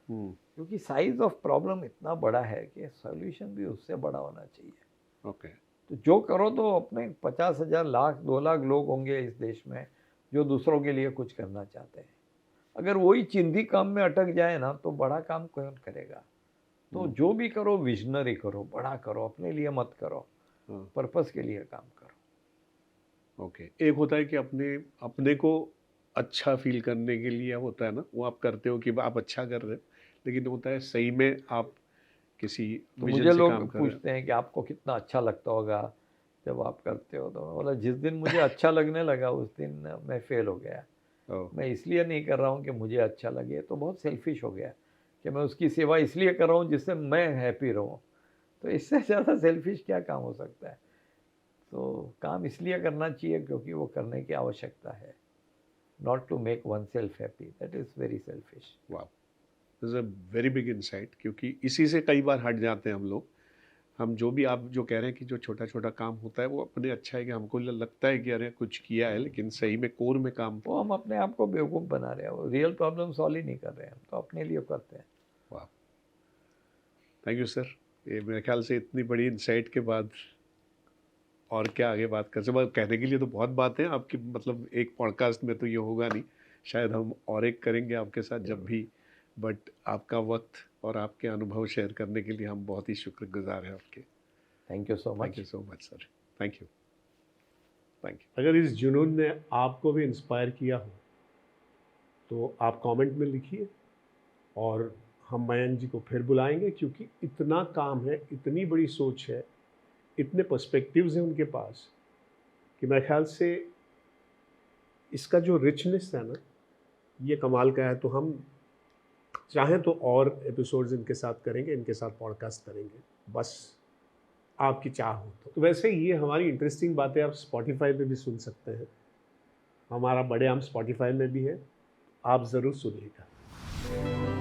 क्योंकि साइज ऑफ प्रॉब्लम इतना बड़ा है कि सॉल्यूशन भी उससे बड़ा होना चाहिए। ओके। तो जो करो तो अपने 50,000 लाख 2 लाख लोग होंगे इस देश में जो दूसरों के लिए कुछ करना चाहते हैं। अगर वही चिंदी काम में अटक जाए ना तो बड़ा काम कौन करेगा। तो जो भी करो विजनरी करो, बड़ा करो, अपने लिए मत करो, पर्पस के लिए काम करो। ओके। एक होता है कि अपने को अच्छा फील करने के लिए होता है ना, वो आप करते हो कि आप अच्छा कर रहे हो, लेकिन होता है सही में आप किसी तो विजन मुझे से लोग काम कर रहे पूछते हैं कि आपको कितना अच्छा लगता होगा जब आप करते हो। तो बोला जिस दिन मुझे अच्छा लगने लगा उस दिन मैं फेल हो गया। मैं इसलिए नहीं कर रहा हूँ कि मुझे अच्छा लगे, तो बहुत सेल्फिश हो गया कि मैं उसकी सेवा इसलिए कर रहा हूँ जिससे मैं हैप्पी रहूँ। तो इससे ज़्यादा सेल्फिश क्या काम हो सकता है। तो काम इसलिए करना चाहिए क्योंकि वो करने की आवश्यकता है, not to make one self happy, that is very selfish. वाह, this is a very big insight. क्योंकि इसी से कई बार हट जाते हैं हम लोग। हम जो भी आप जो कह रहे हैं कि जो छोटा छोटा काम होता है वो अपने अच्छा है कि हमको लगता है कि अरे कुछ किया है, लेकिन सही में कोर में काम। वो हम अपने आप को बेवकूफ़ बना रहे हैं, वो रियल प्रॉब्लम सॉल्व ही नहीं कर रहे हैं, हम तो अपने लिए करते हैं। वाह, थैंक यू सर। ये मेरे ख्याल से इतनी बड़ी इंसाइट के बाद और क्या आगे बात कर सकते। कहने के लिए तो बहुत बातें हैं आपकी, मतलब एक पॉडकास्ट में तो ये होगा नहीं, शायद हम और एक करेंगे आपके साथ जब भी। बट आपका वक्त और आपके अनुभव शेयर करने के लिए हम बहुत ही शुक्रगुजार हैं आपके। Thank you so much. Thank you so much sir. Thank you. Thank you. अगर इस जुनून ने आपको भी इंस्पायर किया हो तो आप कमेंट में लिखिए, और हम मयंक जी को फिर बुलाएंगे, क्योंकि इतना काम है, इतनी बड़ी सोच है, इतने पर्सपेक्टिव्स हैं उनके पास कि मेरे ख्याल से इसका जो रिचनेस है ना, ये कमाल का है। तो हम चाहें तो और एपिसोड्स इनके साथ करेंगे, इनके साथ पॉडकास्ट करेंगे, बस आपकी चाह हो तो वैसे ये हमारी इंटरेस्टिंग बातें आप स्पॉटिफाई पे भी सुन सकते हैं। हमारा बड़े आम स्पॉटिफाई में भी है, आप ज़रूर सुनिएगा।